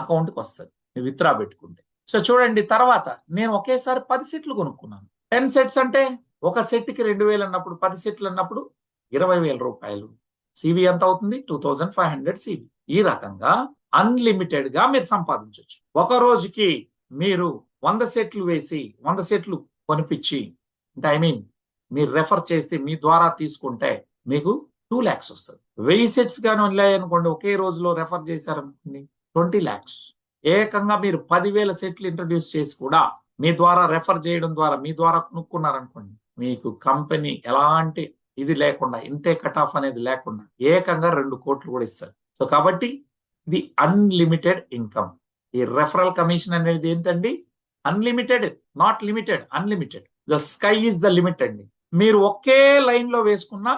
అకౌంట్కి వస్తుంది, మీ విత్డ్రా పెట్టుకుంటే. సో చూడండి, తర్వాత నేను ఒకేసారి 10 సెట్లు కొనుక్కున్నాను. 10 సెట్స్ అంటే ఒక సెట్కి 2,000 అన్నప్పుడు 10 సెట్లు అన్నప్పుడు 20,000 రూపాయలు. సివి ఎంత అవుతుంది? 2,500 సివి. ఈ రకంగా అన్లిమిటెడ్ గా మీరు సంపాదించవచ్చు. ఒక రోజుకి మీరు 100 సెట్లు వేసి 100 సెట్లు కొనిపించి, అంటే మీరు రెఫర్ చేసి మీ ద్వారా తీసుకుంటే మీకు 2 lakhs వస్తుంది. 1000 సెట్స్ కానీ ఉన్నాయనుకోండి, ఒకే రోజులో రెఫర్ చేశారనుకోండి, 20 lakhs. ఏకంగా మీరు 10,000 సెట్లు ఇంట్రడ్యూస్ చేసి కూడా మీ ద్వారా రెఫర్ చేయడం ద్వారా మీ ద్వారా కొనుక్కున్నారనుకోండి, మీకు కంపెనీ ఎలాంటి ఇది లేకుండా, ఇంతే కట్ ఆఫ్ అనేది లేకుండా ఏకంగా 2 కోట్లు కూడా ఇస్తారు. సో కాబట్టి ఇది అన్లిమిటెడ్ ఇన్కమ్. ఈ రెఫరల్ కమిషన్ అనేది ఏంటండి? Unlimited, not limited, unlimited. The sky is the limit అండి. మీరు ఒకే లైన్ లో వేసుకున్నా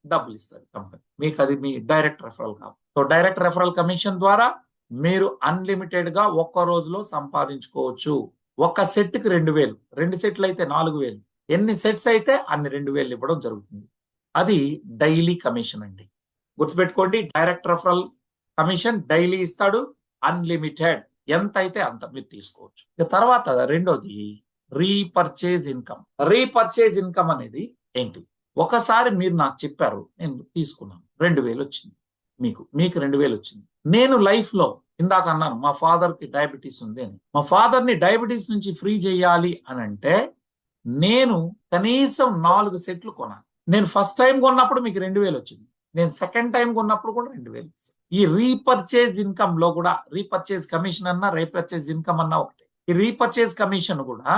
డబ్బులు ఇస్తారు కంపెనీ మీకు, అది మీ డైరెక్ట్ రెఫరల్ కాదు. సో డైరెక్ట్ రెఫరల్ కమిషన్ ద్వారా మీరు అన్లిమిటెడ్ గా ఒక్క రోజులో సంపాదించుకోవచ్చు. ఒక సెట్ కి 2,000, 2 సెట్లు అయితే 4,000, ఎన్ని సెట్స్ అయితే అన్ని 2,000 ఇవ్వడం జరుగుతుంది. అది డైలీ కమిషన్ అండి. గుర్తుపెట్టుకోండి, డైరెక్ట్ రెఫరల్ కమిషన్ డైలీ ఇస్తాడు, అన్లిమిటెడ్, ఎంత అయితే అంత మీరు తీసుకోవచ్చు. ఇక తర్వాత రెండోది రీపర్చేజ్ ఇన్కమ్. రీపర్చేజ్ ఇన్కమ్ అనేది ఏంటి? ఒకసారి మీరు నాకు చెప్పారు, నేను తీసుకున్నాను, 2,000 వచ్చింది, మీకు 2,000 వచ్చింది. నేను లైఫ్ లో ఇందాక అన్నాను, మా ఫాదర్ కి డయాబెటీస్ ఉంది అని. మా ఫాదర్ ని డయాబెటీస్ నుంచి ఫ్రీ చేయాలి అని అంటే నేను కనీసం 4 సెట్లు కొనాలి. నేను ఫస్ట్ టైం కొన్నప్పుడు మీకు 2,000 వచ్చింది, నేను సెకండ్ టైం కొన్నప్పుడు కూడా 2,000. ఈ రీపర్చేజ్ ఇన్కమ్ లో కూడా, రీపర్చేజ్ కమిషన్ అన్నా రీపర్చేజ్ ఇన్కమ్ అన్నా ఒకటి. ఈ రీపర్చేజ్ కమిషన్ కూడా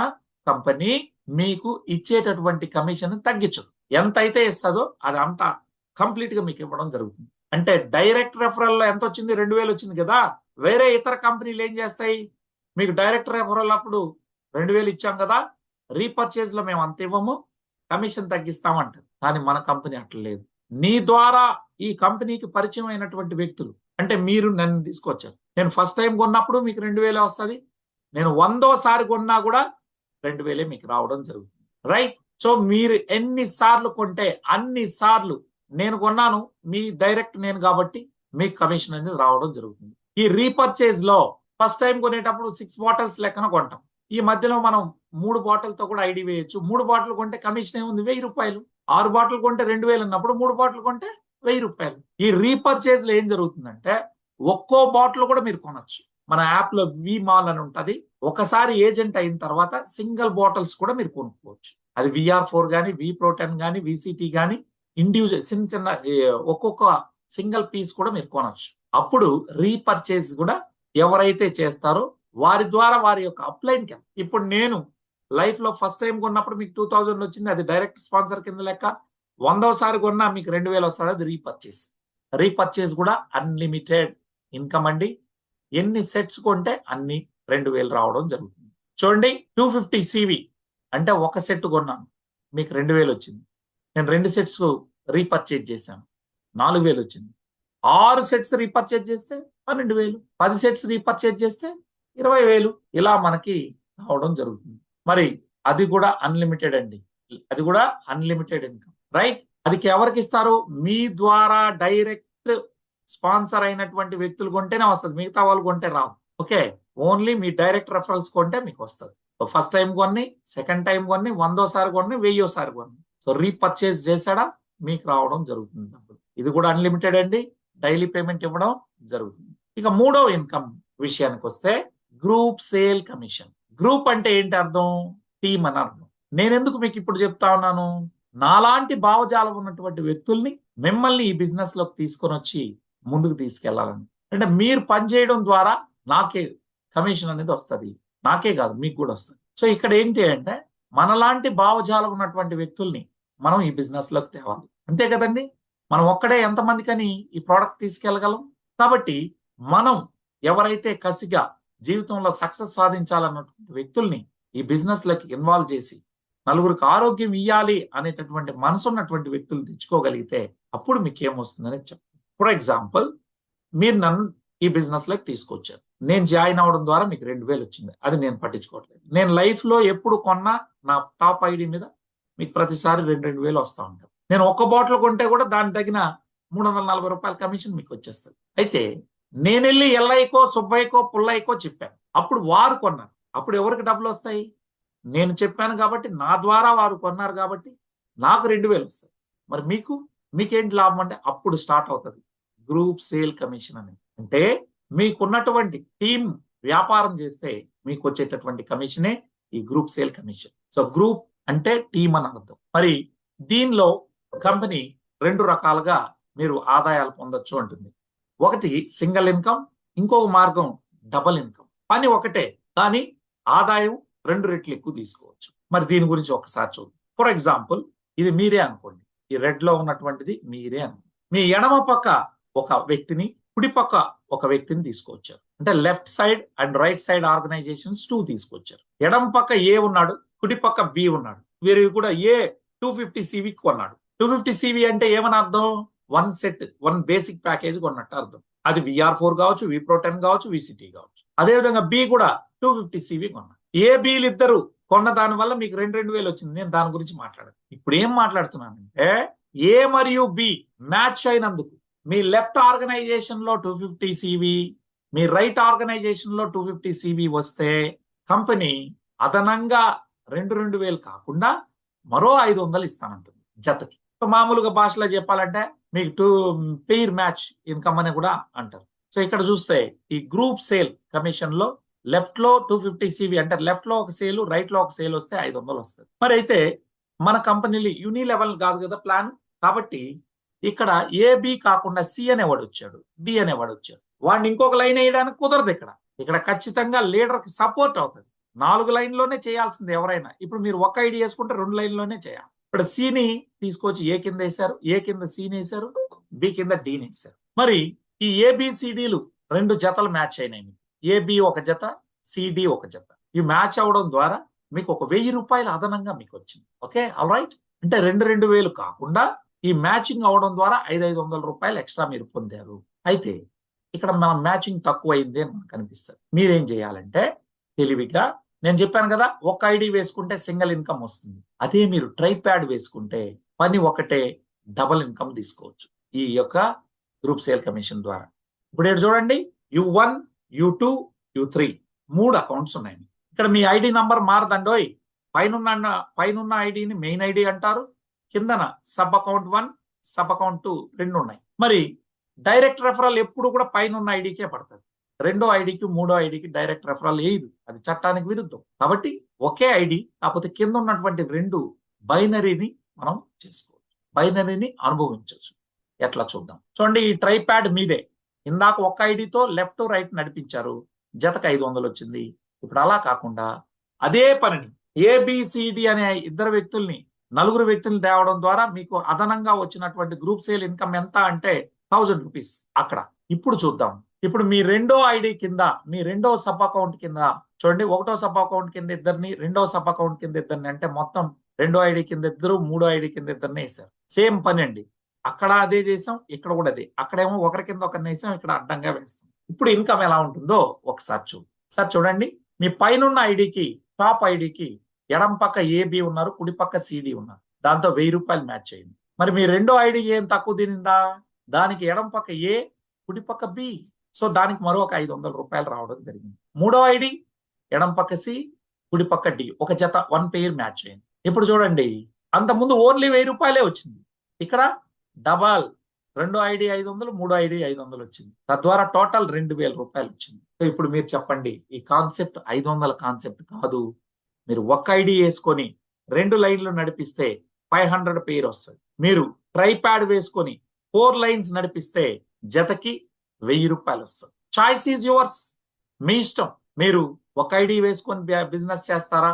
కంపెనీ మీకు ఇచ్చేటటువంటి కమిషన్ తగ్గించదు. ఎంత అయితే ఇస్తుందో అది అంతా కంప్లీట్ గా మీకు ఇవ్వడం జరుగుతుంది. అంటే డైరెక్ట్ రెఫరల్ లో ఎంత వచ్చింది? 2,000 వచ్చింది కదా. వేరే ఇతర కంపెనీలు ఏం చేస్తాయి? మీకు డైరెక్ట్ రెఫరల్ అప్పుడు 2,000 ఇచ్చాం కదా, రీపర్చేజ్ లో మేము అంత ఇవ్వము, కమిషన్ తగ్గిస్తామంటారు. కానీ మన కంపెనీ అట్లా లేదు. నీ ద్వారా ఈ కంపెనీకి పరిచయం అయినటువంటి వ్యక్తులు, అంటే మీరు నన్ను తీసుకొచ్చారు. నేను ఫస్ట్ టైం కొన్నప్పుడు మీకు 2000 వస్తుంది. నేను 100సారి కొన్నా కూడా 2000 మీకు రావడం జరుగుతుంది. రైట్? సో మీరు ఎన్ని సార్లు కొంటే అన్ని సార్లు నేను కొన్నాను, మీ డైరెక్ట్ నేను కాబట్టి మీకు కమిషన్ అనేది రావడం జరుగుతుంది. ఈ రీపర్చేజ్ లో ఫస్ట్ టైం కొనేటప్పుడు 6 బాటిల్స్ లెక్కన కొంటాం. ఈ మధ్యలో మనం 3 బాటిల్తో కూడా ఐడి వేయొచ్చు. 3 బాటిల్ కొంటే కమిషన్ ఏముంది? 1000 రూపాయలు. 6 బాటిల్ కొంటే 2000 అన్నప్పుడు 3 బాటిల్ కొంటే 1000 రూపాయలు. ఈ రీపర్చేజ్ లో ఏం జరుగుతుందంటే ఒక్కో బాటిల్ కూడా మీరు కొనొచ్చు. మన యాప్ లో వి మాల్ అని ఉంటది. ఒకసారి ఏజెంట్ అయిన తర్వాత సింగిల్ బాటిల్స్ కూడా మీరు కొనుక్కోవచ్చు. అది VR4 కానీ, V-Pro10 కానీ, VCT కానీ, ఇండివిజువల్ చిన్న చిన్న ఒక్కొక్క సింగిల్ పీస్ కూడా మీరు కొనొచ్చు. అప్పుడు రీపర్చేజ్ కూడా ఎవరైతే చేస్తారో వారి ద్వారా వారి యొక్క అప్లైన్కి. ఇప్పుడు నేను లైఫ్ లో ఫస్ట్ టైం కొన్నప్పుడు మీకు 2000 వచ్చింది, అది డైరెక్ట్ స్పాన్సర్ కింద లెక్క. 100సారి కొన్నా మీకు 2000 వస్తుంది, అది రీపర్చేజ్. రీపర్చేజ్ కూడా అన్లిమిటెడ్ ఇన్కమ్ అండి. ఎన్ని సెట్స్ కొంటే అన్ని 2000 రావడం జరుగుతుంది. చూడండి, 250 CV అంటే ఒక సెట్ కొన్నాను, మీకు 2000 వచ్చింది. నేను 2 సెట్స్ రీపర్చేజ్ చేశాను, 4000 వచ్చింది. 6 సెట్స్ రీపర్చేజ్ చేస్తే 12,000, 10 సెట్స్ రీపర్చేజ్ చేస్తే 20,000 ఇలా మనకి రావడం జరుగుతుంది. మరి అది కూడా అన్లిమిటెడ్ అండి. అది కూడా అన్లిమిటెడ్ ఇన్కమ్. రైట్? అది ఎవరికి ఇస్తారు? మీ ద్వారా డైరెక్ట్ స్పాన్సర్ అయినటువంటి వ్యక్తులు కొంటేనే వస్తుంది, మిగతా వాళ్ళు కొంటే రావు. ఓకే, ఓన్లీ మీ డైరెక్ట్ రెఫరల్స్ కొంటే మీకు వస్తుంది. ఫస్ట్ టైం కొన్ని, సెకండ్ టైం కొన్ని, 100సారి కొన్ని, 1000సారి కొన్ని. సో రీపర్చేజ్ చేశాడా మీకు రావడం జరుగుతుంది. ఇది కూడా అన్లిమిటెడ్ అండి. డైలీ పేమెంట్ ఇవ్వడం జరుగుతుంది. ఇక మూడో ఇన్కమ్ విషయానికి వస్తే గ్రూప్ సేల్ కమిషన్. గ్రూప్ అంటే ఏంటి అర్థం? టీమ్ అని అర్థం. నేను ఎందుకు మీకు ఇప్పుడు చెప్తా ఉన్నాను? నాలాంటి భావజాలం ఉన్నటువంటి వ్యక్తుల్ని మిమ్మల్ని ఈ బిజినెస్ లోకి తీసుకొని వచ్చి ముందుకు తీసుకెళ్లాలని. అంటే మీరు పనిచేయడం ద్వారా నాకే కమిషన్ అనేది వస్తుంది. నాకే కాదు, మీకు కూడా వస్తుంది. సో ఇక్కడ ఏంటి అంటే మనలాంటి భావజాలం ఉన్నటువంటి వ్యక్తుల్ని మనం ఈ బిజినెస్ లోకి తేవాలి. అంతే కదండి? మనం ఒక్కడే ఎంతమందికని ఈ ప్రోడక్ట్ తీసుకెళ్ళగలం? కాబట్టి మనం ఎవరైతే కసిగా జీవితంలో సక్సెస్ సాధించాలన్నటువంటి వ్యక్తుల్ని ఈ బిజినెస్ లోకి ఇన్వాల్వ్ చేసి నలుగురికి ఆరోగ్యం ఇవ్వాలి అనేటటువంటి మనసు ఉన్నటువంటి వ్యక్తులు తెచ్చుకోగలిగితే అప్పుడు మీకు ఏమొస్తుందని చెప్పండి. ఫర్ ఎగ్జాంపుల్, మీరు నన్ను ఈ బిజినెస్ లోకి తీసుకొచ్చారు. నేను జాయిన్ అవడం ద్వారా మీకు 2000 వచ్చింది, అది నేను పట్టించుకోవట్లేదు. నేను లైఫ్ లో ఎప్పుడు కొన్నా నా టాప్ ఐడి మీద మీకు ప్రతిసారి 2,000 వస్తూ ఉంటారు. నేను ఒక్క బాటిల్ కొంటే కూడా దానికి తగిన 340 రూపాయల కమిషన్ మీకు వచ్చేస్తుంది. అయితే నేను వెళ్ళి ఎల్లయ్యకో, సుబ్బయ్యకో, పుల్లయ్యకో చెప్పాను, అప్పుడు వారు కొన్నారు. అప్పుడు ఎవరికి డబ్బులు వస్తాయి? నేను చెప్పాను కాబట్టి, నా ద్వారా వారు కొన్నారు కాబట్టి నాకు 2000 వస్తాయి. మరి మీకేంటి లాభం అంటే అప్పుడు స్టార్ట్ అవుతుంది గ్రూప్ సేల్ కమిషన్ అని. అంటే మీకున్నటువంటి టీం వ్యాపారం చేస్తే మీకు వచ్చేటటువంటి కమిషనే ఈ group sale commission. So group అంటే టీం అని అర్థం. మరి దీనిలో కంపెనీ 2 రకాలుగా మీరు ఆదాయాలు పొందొచ్చు అంటుంది. ఒకటి సింగిల్ ఇన్కమ్, ఇంకొక మార్గం డబుల్ ఇన్కమ్. పని ఒకటే కానీ ఆదాయం 2 రెట్లు ఎక్కువ తీసుకోవచ్చు. మరి దీని గురించి ఒకసారి చూద్దాం. ఫర్ ఎగ్జాంపుల్, ఇది మీరే అనుకోండి, ఈ రెడ్ లో ఉన్నటువంటిది మీరే అనుకోండి. మీ ఎడమ పక్క ఒక వ్యక్తిని, కుడి పక్క ఒక వ్యక్తిని తీసుకొచ్చారు. అంటే left side and right side organizations 2 తీసుకొచ్చారు. ఎడమ పక్క ఏ ఉన్నాడు, కుడి పక్క బి ఉన్నాడు. వీరు కూడా ఏ 250 CV కొన్నాడు. 250 CV అంటే ఏమని అర్థం? 1 సెట్, 1 బేసిక్ ప్యాకేజ్ కొన్నట్టు అర్థం. అది VR4 కావచ్చు, V-Pro10 కావచ్చు, VCT కావచ్చు. అదేవిధంగా బి కూడా 250 CV కొన్నాడు. ఏ బీలు ఇద్దరు కొన్న దాని వల్ల మీకు 2,000 వచ్చింది. నేను దాని గురించి మాట్లాడాను. ఇప్పుడు ఏం మాట్లాడుతున్నానంటే ఏ మరియు బి మ్యాచ్ అయినందుకు మీ లెఫ్ట్ ఆర్గనైజేషన్ లో 250 CV, మీ రైట్ ఆర్గనైజేషన్ లో 250 CV వస్తే కంపెనీ అదనంగా 2,000 కాకుండా మరో 500 ఇస్తానంటుంది జతకి. మామూలుగా భాషలో చెప్పాలంటే మీకు 2 పెయిర్ మ్యాచ్ ఇన్కమ్ అని కూడా అంటారు. సో ఇక్కడ చూస్తే ఈ గ్రూప్ సేల్ కమిషన్ లో లెఫ్ట్ లో 250 CV అంటే లెఫ్ట్ లో ఒక సేల్, రైట్ లో ఒక సేల్ వస్తే 500 వస్తుంది. మరి అయితే మన కంపెనీలో యూని లెవెల్ కాదు కదా ప్లాన్, కాబట్టి ఇక్కడ ఏబి కాకుండా సి అనేవాడు వచ్చాడు, బి అనేవాడు వచ్చాడు. వాడిని ఇంకొక లైన్ వేయడానికి కుదరదు. ఇక్కడ ఖచ్చితంగా లీడర్ కి సపోర్ట్ అవుతుంది. 4 లైన్లోనే చేయాల్సింది ఎవరైనా. ఇప్పుడు మీరు ఒక ఐడి వేసుకుంటే 2 లైన్లోనే చేయాలి. ఇప్పుడు సిని తీసుకొచ్చి ఏ కింద వేశారు, ఏ కింద సిని వేశారు, బి కింద డిని వేశారు. మరి ఈ ఏబిసిడీలు 2 జతలు మ్యాచ్ అయినాయి. ఏబి ఒక జత, సిడి ఒక జత. ఈ మ్యాచ్ అవడం ద్వారా మీకు ఒక 1000 రూపాయలు అదనంగా మీకు వచ్చింది. Okay, all right. అంటే 2,000 కాకుండా ఈ మ్యాచింగ్ అవడం ద్వారా 500 రూపాయలు ఎక్స్ట్రా మీరు పొందారు. అయితే ఇక్కడ మనం మ్యాచింగ్ తక్కువ అయింది అని మనకు అనిపిస్తుంది. మీరేం చేయాలంటే తెలివిగా, నేను చెప్పాను కదా, ఒక ఐడి వేసుకుంటే సింగిల్ ఇన్కమ్ వస్తుంది. అదే మీరు ట్రై ప్యాడ్ వేసుకుంటే పని ఒకటే, డబుల్ ఇన్కమ్ తీసుకోవచ్చు ఈ యొక్క గ్రూప్ సేల్ కమిషన్ ద్వారా. ఇప్పుడు ఇక్కడ చూడండి, U1, U2, U3 3 అకౌంట్స్ ఉన్నాయి. ఇక్కడ మీ ఐడి నంబర్ మారదండోయ్. పైన ఐడిని మెయిన్ ఐడి అంటారు, కిందన సబ్ అకౌంట్ 1, సబ్ అకౌంట్ 2 రెండు ఉన్నాయి. మరి డైరెక్ట్ రెఫరల్ ఎప్పుడు కూడా పైన ఉన్న ఐడికే పడుతుంది. రెండో ఐడికి మూడో ఐడికి డైరెక్ట్ రెఫరల్ వేయదు, అది చట్టానికి విరుద్ధం. కాబట్టి ఒకే ఐడి, కాకపోతే కింద ఉన్నటువంటి 2 బైనరీని మనం చేసుకోవచ్చు, బైనరీని అనుభవించవచ్చు. ఎట్లా చూద్దాం. చూడండి, ఈ ట్రై ప్యాడ్ మీదే. ఇందాక ఒక ఐడితో లెఫ్ట్ రైట్ నడిపించారు, జతకు 500 వచ్చింది. ఇప్పుడు అలా కాకుండా అదే పనిని ఏబిసిడి అనే నలుగురు వ్యక్తుల్ని తేవడం ద్వారా మీకు అదనంగా వచ్చినటువంటి గ్రూప్ సేల్ ఇన్కమ్ ఎంత అంటే 1000 రూపీస్ అక్కడ. ఇప్పుడు చూద్దాం. ఇప్పుడు మీ రెండో ఐడి కింద, మీ రెండో సబ్ అకౌంట్ కింద చూడండి, ఒకటో సబ్ అకౌంట్ కింద ఇద్దరిని, రెండో సబ్ అకౌంట్ కింద ఇద్దరిని, అంటే మొత్తం రెండో ఐడి కింద ఇద్దరు, మూడో ఐడి కింద ఇద్దరిని వేశారు. సేమ్ పని అండి. అక్కడ అదే చేసాం, ఇక్కడ కూడా అదే. అక్కడేమో ఒకరి కింద ఒకరిని వేసాం, ఇక్కడ అడ్డంగా వేస్తాం. ఇప్పుడు ఇన్కమ్ ఎలా ఉంటుందో ఒకసారి సార్ చూడండి. మీ పైన ఐడికి, టాప్ ఐడికి ఎడం పక్క ఏబి ఉన్నారు, కుడి పక్క సిడి ఉన్నారు. దాంతో 1000 రూపాయలు మ్యాచ్ అయింది. మరి మీ రెండో ఐడి ఏం తక్కువ తినిందా? దానికి ఎడం పక్క ఏ, కుడి పక్క బి. సో దానికి మరొక 500 రూపాయలు రావడం జరిగింది. మూడో ఐడి ఎడం పక్క సి, కుడి పక్క డి, ఒక జత 1 పెయిర్ మ్యాచ్ అయింది. ఇప్పుడు చూడండి, అంతకుముందు ఓన్లీ 1000 రూపాయలే వచ్చింది. ఇక్కడ డబల్, రెండో ఐడి 500, మూడో ఐడి 500 వచ్చింది. తద్వారా టోటల్ 2000 రూపాయలు వచ్చింది. సో ఇప్పుడు మీరు చెప్పండి, ఈ కాన్సెప్ట్ 500 కాన్సెప్ట్ కాదు. మీరు ఒక్క ఐడి వేసుకొని 2 లైన్లు నడిపిస్తే 500 పెయిర్ వస్తుంది. మీరు ట్రై ప్యాడ్ వేసుకొని 4 లైన్స్ నడిపిస్తే జతకి 1000 రూపాయలు వస్తుంది. చాయిస్ ఈజ్ యువర్స్, మీ ఇష్టం. మీరు ఒక ఐడి వేసుకొని బిజినెస్ చేస్తారా,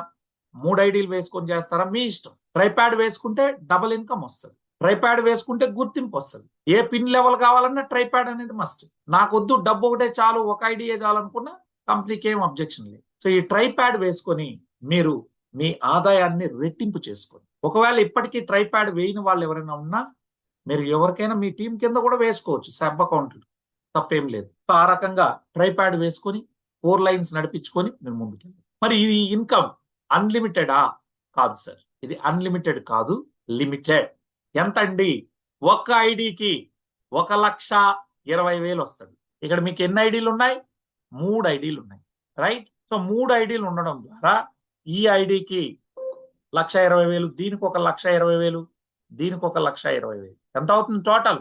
3 ఐడీలు వేసుకొని చేస్తారా, మీ ఇష్టం. ట్రై ప్యాడ్ వేసుకుంటే డబుల్ ఇన్కమ్ వస్తుంది, ట్రై ప్యాడ్ వేసుకుంటే గుర్తింపు వస్తుంది. ఏ పిన్ లెవెల్ కావాలన్నా ట్రై ప్యాడ్ అనేది మస్ట్. నాకొద్దు, డబ్బు ఒకటే చాలు, ఒక ఐడియే చాలు అనుకున్నా కంపెనీకి ఏం అబ్జెక్షన్ లేదు. సో ఈ ట్రై ప్యాడ్ వేసుకొని మీరు మీ ఆదాయాన్ని రెట్టింపు చేసుకోండి. ఒకవేళ ఇప్పటికీ ట్రై ప్యాడ్ వేయని వాళ్ళు ఎవరైనా ఉన్నా, మీరు ఎవరికైనా మీ టీం కింద కూడా వేసుకోవచ్చు, సబ్ అకౌంట్లు, తప్పేం లేదు. ఆ రకంగా ట్రై ప్యాడ్ వేసుకొని 4 లైన్స్ నడిపించుకొని మీరు ముందుకెళ్ళండి. మరి ఇది ఇన్కమ్ అన్లిమిటెడా? కాదు సార్, ఇది అన్లిమిటెడ్ కాదు, లిమిటెడ్. ఎంత అండి? ఒక్క ఐడికి 1,20,000 వస్తుంది. ఇక్కడ మీకు ఎన్ని ఐడీలు ఉన్నాయి? 3 ఐడీలు ఉన్నాయి, రైట్? సో 3 ఐడీలు ఉండడం ద్వారా ఈ ఐడికి 1,20,000, దీనికి 1,20,000, దీనికి 1,20,000, ఎంత అవుతుంది? టోటల్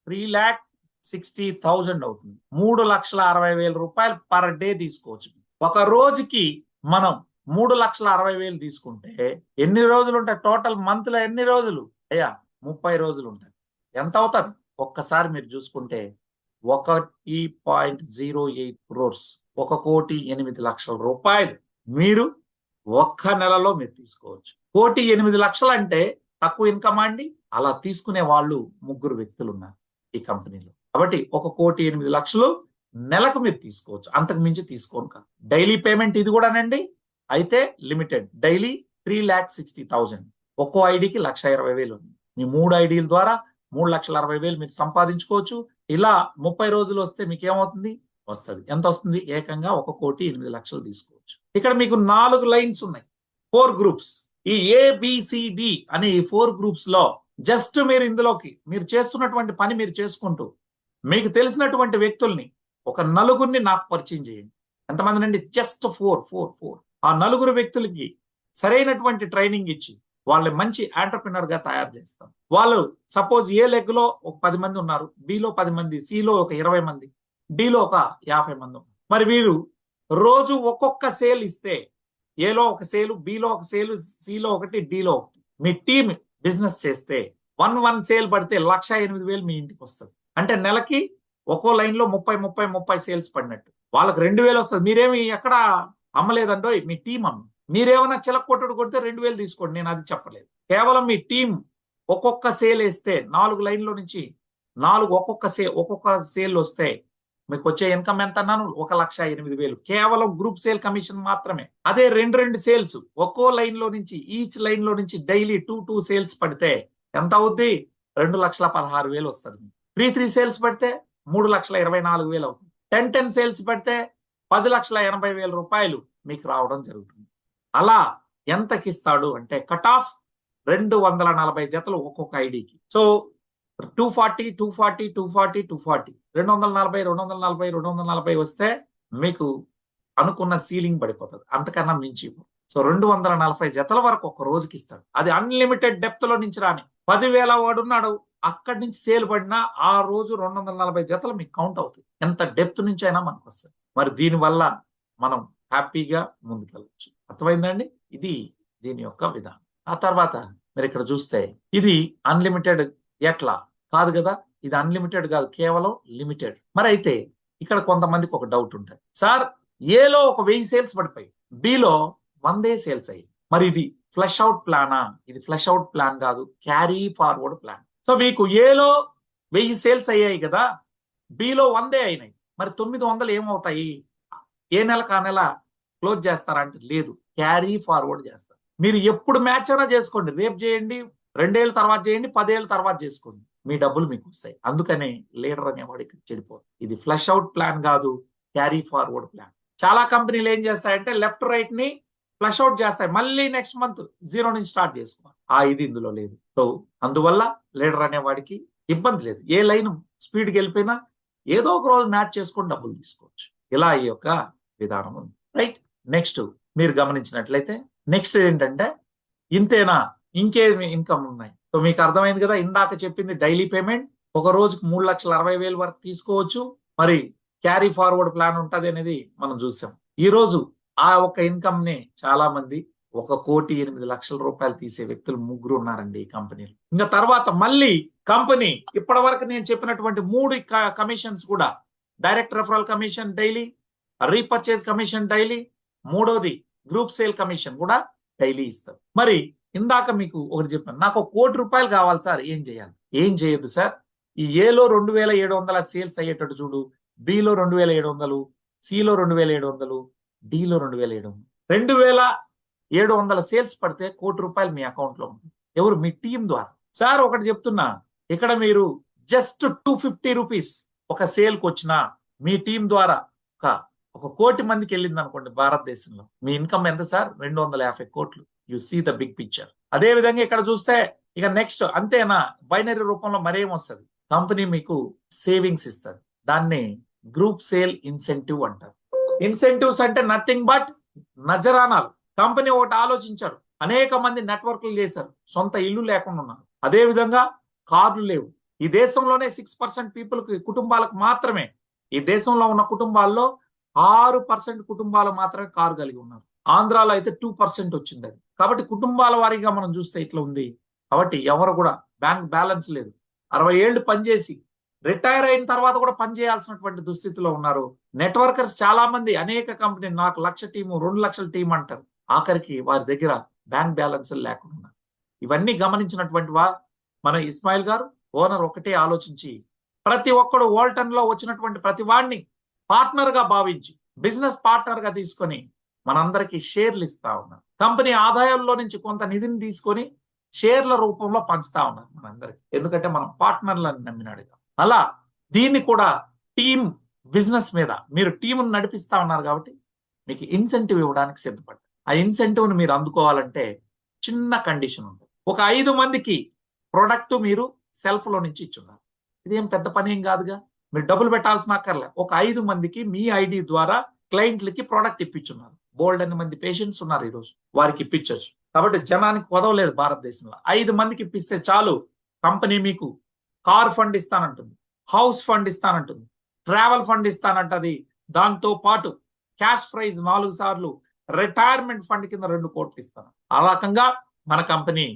3,60,000 అవుతుంది. 3,60,000 రూపాయలు పర్ డే తీసుకోవచ్చు. ఒక రోజుకి మనం 3,60,000 తీసుకుంటే ఎన్ని రోజులు ఉంటాయి? టోటల్ మంత్ లో ఎన్ని రోజులు అయ్యా? 30 రోజులు ఉంటాయి. ఎంత అవుతుంది ఒక్కసారి మీరు చూసుకుంటే? 1.08 crores, 1,08,00,000 రూపాయలు మీరు ఒక్క నెలలో మీరు తీసుకోవచ్చు. 1,08,00,000 అంటే తక్కువ ఇన్కమ్ అండి? అలా తీసుకునే వాళ్ళు 3 వ్యక్తులు ఉన్నారు ఈ కంపెనీలో. కాబట్టి 1,08,00,000 నెలకు మీరు తీసుకోవచ్చు, అంతకు మించి తీసుకోను కాదు. డైలీ పేమెంట్ ఇది కూడానండి, అయితే లిమిటెడ్. డైలీ 3,60,000, ఒక్కో ఐడికి 1,20,000 ఉంది. మీ 3 ఐడీల ద్వారా 3,60,000 మీరు సంపాదించుకోవచ్చు. ఇలా 30 రోజులు వస్తే మీకు ఏమవుతుంది? వస్తుంది. ఎంత వస్తుంది? ఏకంగా 1,08,00,000 తీసుకోవచ్చు. ఇక్కడ మీకు 4 లైన్స్ ఉన్నాయి, 4 గ్రూప్స్. ఈ ఏబిసిడి అనే ఈ 4 గ్రూప్స్ లో జస్ట్ మీరు ఇందులోకి మీరు చేస్తున్నటువంటి పని మీరు చేసుకుంటూ మీకు తెలిసినటువంటి వ్యక్తుల్ని ఒక 4 నాకు పరిచయం చేయండి. ఎంతమంది అండి? జస్ట్ 4. ఆ 4 వ్యక్తులకి సరైనటువంటి ట్రైనింగ్ ఇచ్చి వాళ్ళని మంచి ఆంటర్ప్రినర్ గా తయారు చేస్తాం. వాళ్ళు సపోజ్ ఏ లెగ్ లో ఒక 10 మంది ఉన్నారు, బిలో 10 మంది, సిలో ఒక 20 మంది, డిలో ఒక 50 మంది ఉన్నారు. మరి వీరు రోజు ఒక్కొక్క సేల్ ఇస్తే, ఏలో ఒక సేలు, బిలో ఒక సేలు, సిలో ఒకటి, డిలో ఒకటి, మీ టీం బిజినెస్ చేస్తే 1 సేల్ పడితే 1,08,000 మీ ఇంటికి వస్తుంది. అంటే నెలకి ఒక్కో లైన్ లో 30 సేల్స్ పడినట్టు. వాళ్ళకి 2,000 వస్తుంది. మీరేమి ఎక్కడ అమ్మలేదండో, మీ టీం అమ్మ. మీరేమైనా చిలక కొట్టుడు కొడితే 2,000 తీసుకోండి, నేను అది చెప్పలేదు. కేవలం మీ టీం ఒక్కొక్క సేల్ వేస్తే 4 లైన్లో నుంచి 4 ఒక్కొక్క సేల్ వస్తే మీకు వచ్చే ఇన్కమ్ ఎంత అన్నాను? 1,08,000 కేవలం గ్రూప్ సేల్ కమిషన్ మాత్రమే. అదే రెండు సేల్స్ ఒక్కో లైన్ లో నుంచి ఈచ్ లైన్ లో నుంచి డైలీ 2 సేల్స్ పడితే ఎంత అవుద్ది? 2,16,000 వస్తుంది. 3 సేల్స్ పడితే 3,24,000 అవుతుంది. 10 సేల్స్ పడితే 10,80,000 రూపాయలు మీకు రావడం జరుగుతుంది. అలా ఎంతకిస్తాడు అంటే కట్ ఆఫ్ 240 జతలు ఒక్కొక్క ఐడికి. సో 240 240 240 240 240 240 240 వస్తే మీకు అనుకున్న సీలింగ్ పడిపోతుంది. అంతకన్నా మించి. సో 240 జతల వరకు ఒక రోజుకి ఇస్తాడు. అది అన్లిమిటెడ్ డెప్త్ లో నుంచి రాని 10,000 వాడున్నాడు, అక్కడి నుంచి సేల్ పడినా ఆ రోజు 240 జతలు మీకు కౌంట్ అవుతుంది. ఎంత డెప్త్ నుంచి అయినా మనకు వస్తుంది. మరి దీనివల్ల మనం హ్యాపీగా ముందుకెళ్ళచ్చు. అర్థమైందండి? ఇది దీని యొక్క విధానం. ఆ తర్వాత మీరు ఇక్కడ చూస్తే ఇది అన్లిమిటెడ్ ఎట్లా కాదు కదా, ఇది అన్లిమిటెడ్ కాదు, కేవలం లిమిటెడ్. మరి అయితే ఇక్కడ కొంతమందికి ఒక డౌట్ ఉంటుంది, సార్ ఏలో ఒక 1000 సేల్స్ పడిపోయి బిలో 100 సేల్స్ అయ్యి, మరి ఇది ఫ్లష్ అవుట్ ప్లానా? ఇది ఫ్లష్ అవుట్ ప్లాన్ కాదు, క్యారీ ఫార్వర్డ్ ప్లాన్. సో మీకు ఏలో 1000 సేల్స్ అయ్యాయి కదా, బిలో 100 అయినాయి, మరి 900 ఏమవుతాయి? ఏ నెలకు ఆ నెల క్లోజ్ చేస్తారా అంటే లేదు, క్యారీ ఫార్వర్డ్ చేస్తారు. మీరు ఎప్పుడు మ్యాచ్ అయినా చేసుకోండి, రేపు చేయండి, 2 ఏళ్ళ తర్వాత చేయండి, 10 ఏళ్ళ తర్వాత చేసుకోండి, మీ డబ్బులు మీకు వస్తాయి. అందుకనే లీడర్ అనేవాడు ఇక్కడ చెడిపోదు. ఇది ఫ్లష్ అవుట్ ప్లాన్ కాదు, క్యారీ ఫార్వర్డ్ ప్లాన్. చాలా కంపెనీలు ఏం చేస్తాయంటే లెఫ్ట్ రైట్ ని ఫ్లష్ అవుట్ చేస్తాయి, మళ్ళీ నెక్స్ట్ మంత్ 0 నుంచి స్టార్ట్ చేసుకోవాలి. ఇది ఇందులో లేదు. సో అందువల్ల లీడర్ అనేవాడికి ఇబ్బంది లేదు. ఏ లైన్ స్పీడ్కి వెళ్ళిపోయినా ఏదో ఒక రోజు మ్యాచ్ చేసుకొని డబ్బులు తీసుకోవచ్చు. ఇలా ఈ యొక్క విధానం ఉంది. రైట్. నెక్స్ట్ మీరు గమనించినట్లయితే నెక్స్ట్ ఏంటంటే ఇంతేనా, ఇంకేమి ఇన్కమ్ ఉన్నాయి? సో మీకు అర్థమైంది కదా, ఇందాక చెప్పింది డైలీ పేమెంట్ ఒక రోజుకు 3,60,000 వరకు తీసుకోవచ్చు. మరి క్యారీ ఫార్వర్డ్ ప్లాన్ ఉంటుంది అనేది మనం చూసాం. ఈ రోజు ఆ ఒక్క ఇన్కమ్ ని చాలా మంది 1,08,00,000 రూపాయలు తీసే వ్యక్తులు 3 ఉన్నారండి ఈ కంపెనీలో. ఇంకా తర్వాత మళ్ళీ కంపెనీ ఇప్పటి వరకు నేను చెప్పినటువంటి 3 కమిషన్స్ కూడా, direct referral commission daily, repurchase commission daily, మూడోది గ్రూప్ సేల్ కమిషన్ కూడా డైలీ ఇస్తారు. మరి ఇందాక మీకు ఒకటి చెప్పాను, నాకు 1,00,00,000 రూపాయలు కావాలి సార్, ఏం చేయాలి? ఏం చేయొద్దు సార్. ఈ ఏలో 2,700 సేల్స్ అయ్యేటట్టు చూడు, బిలో 2,700, సిలో 2,700, డిలో 2,700. 2,700 సేల్స్ పడితే 1,00,00,000 రూపాయలు మీ అకౌంట్ లో ఉంటుంది. ఎవరు? మీ టీం ద్వారా. సార్ ఒకటి చెప్తున్నా, ఇక్కడ మీరు జస్ట్ 250 రూపీస్ ఒక సేల్కి వచ్చినా మీ టీం ద్వారా ఒక 1,00,00,000 మందికి వెళ్ళింది అనుకోండి భారతదేశంలో, మీ ఇన్కమ్ ఎంత సార్? 250 కోట్లు. You see the big picture. అదే విధంగా ఇక్కడ చూస్తే ఇక నెక్స్ట్ అంతేనా, బైనరీ రూపంలో మరేం వస్తుంది? కంపెనీ మీకు సేవింగ్స్ ఇస్తుంది. దాన్ని గ్రూప్ సేల్ ఇన్సెంటివ్ అంటారు. ఇన్సెంటివ్స్ అంటే నథింగ్ బట్ నజరానాలు. కంపెనీ ఒకటి ఆలోచించారు, అనేక మంది నెట్వర్క్లు చేశారు, సొంత ఇల్లు లేకుండా ఉన్నారు. అదే విధంగా కార్లు లేవు. ఈ దేశంలోనే 6% పీపుల్కి, కుటుంబాలకు మాత్రమే, ఈ దేశంలో ఉన్న కుటుంబాల్లో 6% కుటుంబాలు మాత్రమే కారు కలిగి ఉన్నారు. ఆంధ్రాలో అయితే 2% వచ్చింది అది. కాబట్టి కుటుంబాల వారీగా మనం చూస్తే ఇట్లా ఉంది. కాబట్టి ఎవరు కూడా బ్యాంక్ బ్యాలెన్స్ లేదు, 60 ఏళ్ళు పనిచేసి రిటైర్ అయిన తర్వాత కూడా పనిచేయాల్సినటువంటి దుస్థితిలో ఉన్నారు. నెట్వర్కర్స్ చాలా మంది, అనేక కంపెనీ, నాకు 1,00,000 టీము, 2,00,000 టీం అంటారు. ఆఖరికి వారి దగ్గర బ్యాంక్ బ్యాలెన్స్ లేకుండా. ఇవన్నీ గమనించినటువంటి మన ఇస్మాయిల్ గారు ఓనర్ ఒకటే ఆలోచించి, ప్రతి ఒక్కడు వోల్టన్ లో వచ్చినటువంటి ప్రతి వాడిని పార్ట్నర్ గా భావించి, బిజినెస్ పార్ట్నర్ గా తీసుకొని మనందరికీ షేర్లు ఇస్తా ఉన్నారు. కంపెనీ ఆదాయంలో నుంచి కొంత నిధిని తీసుకొని షేర్ల రూపంలో పంచుతా ఉన్నారు మనందరికి. ఎందుకంటే మనం పార్ట్నర్లను నమ్మినాడుగా. అలా దీన్ని కూడా టీమ్ బిజినెస్ మీద మీరు టీమును నడిపిస్తా ఉన్నారు కాబట్టి మీకు ఇన్సెంటివ్ ఇవ్వడానికి సిద్ధపడ్డారు. ఆ ఇన్సెంటివ్ను మీరు అందుకోవాలంటే చిన్న కండిషన్ ఉంటుంది. ఒక 5 మందికి ప్రొడక్ట్ మీరు సెల్ఫ్ లో నుంచి ఇచ్చున్నారు. ఇదేం పెద్ద పని ఏం కాదుగా, మీరు డబ్బులు పెట్టాల్సిన అక్కర్లే. ఒక 5 మందికి మీ ఐడి ద్వారా క్లయింట్లకి ప్రోడక్ట్ ఇప్పించున్నారు. బోల్డ్ అని మంది పేషెంట్స్ ఉన్నారు ఈరోజు, వారికి ఇప్పించవచ్చు. కాబట్టి జనానికి కొదవలేదు భారతదేశంలో. 5 మందికి ఇప్పిస్తే చాలు, కంపెనీ మీకు కార్ ఫండ్ ఇస్తానంటుంది, హౌస్ ఫండ్ ఇస్తానంటుంది, ట్రావెల్ ఫండ్ ఇస్తానంటది. దాంతో పాటు క్యాష్ ప్రైజ్ 4 సార్లు, రిటైర్మెంట్ ఫండ్ కింద 2 కోట్లు ఇస్తాను. ఆ రకంగా మన కంపెనీ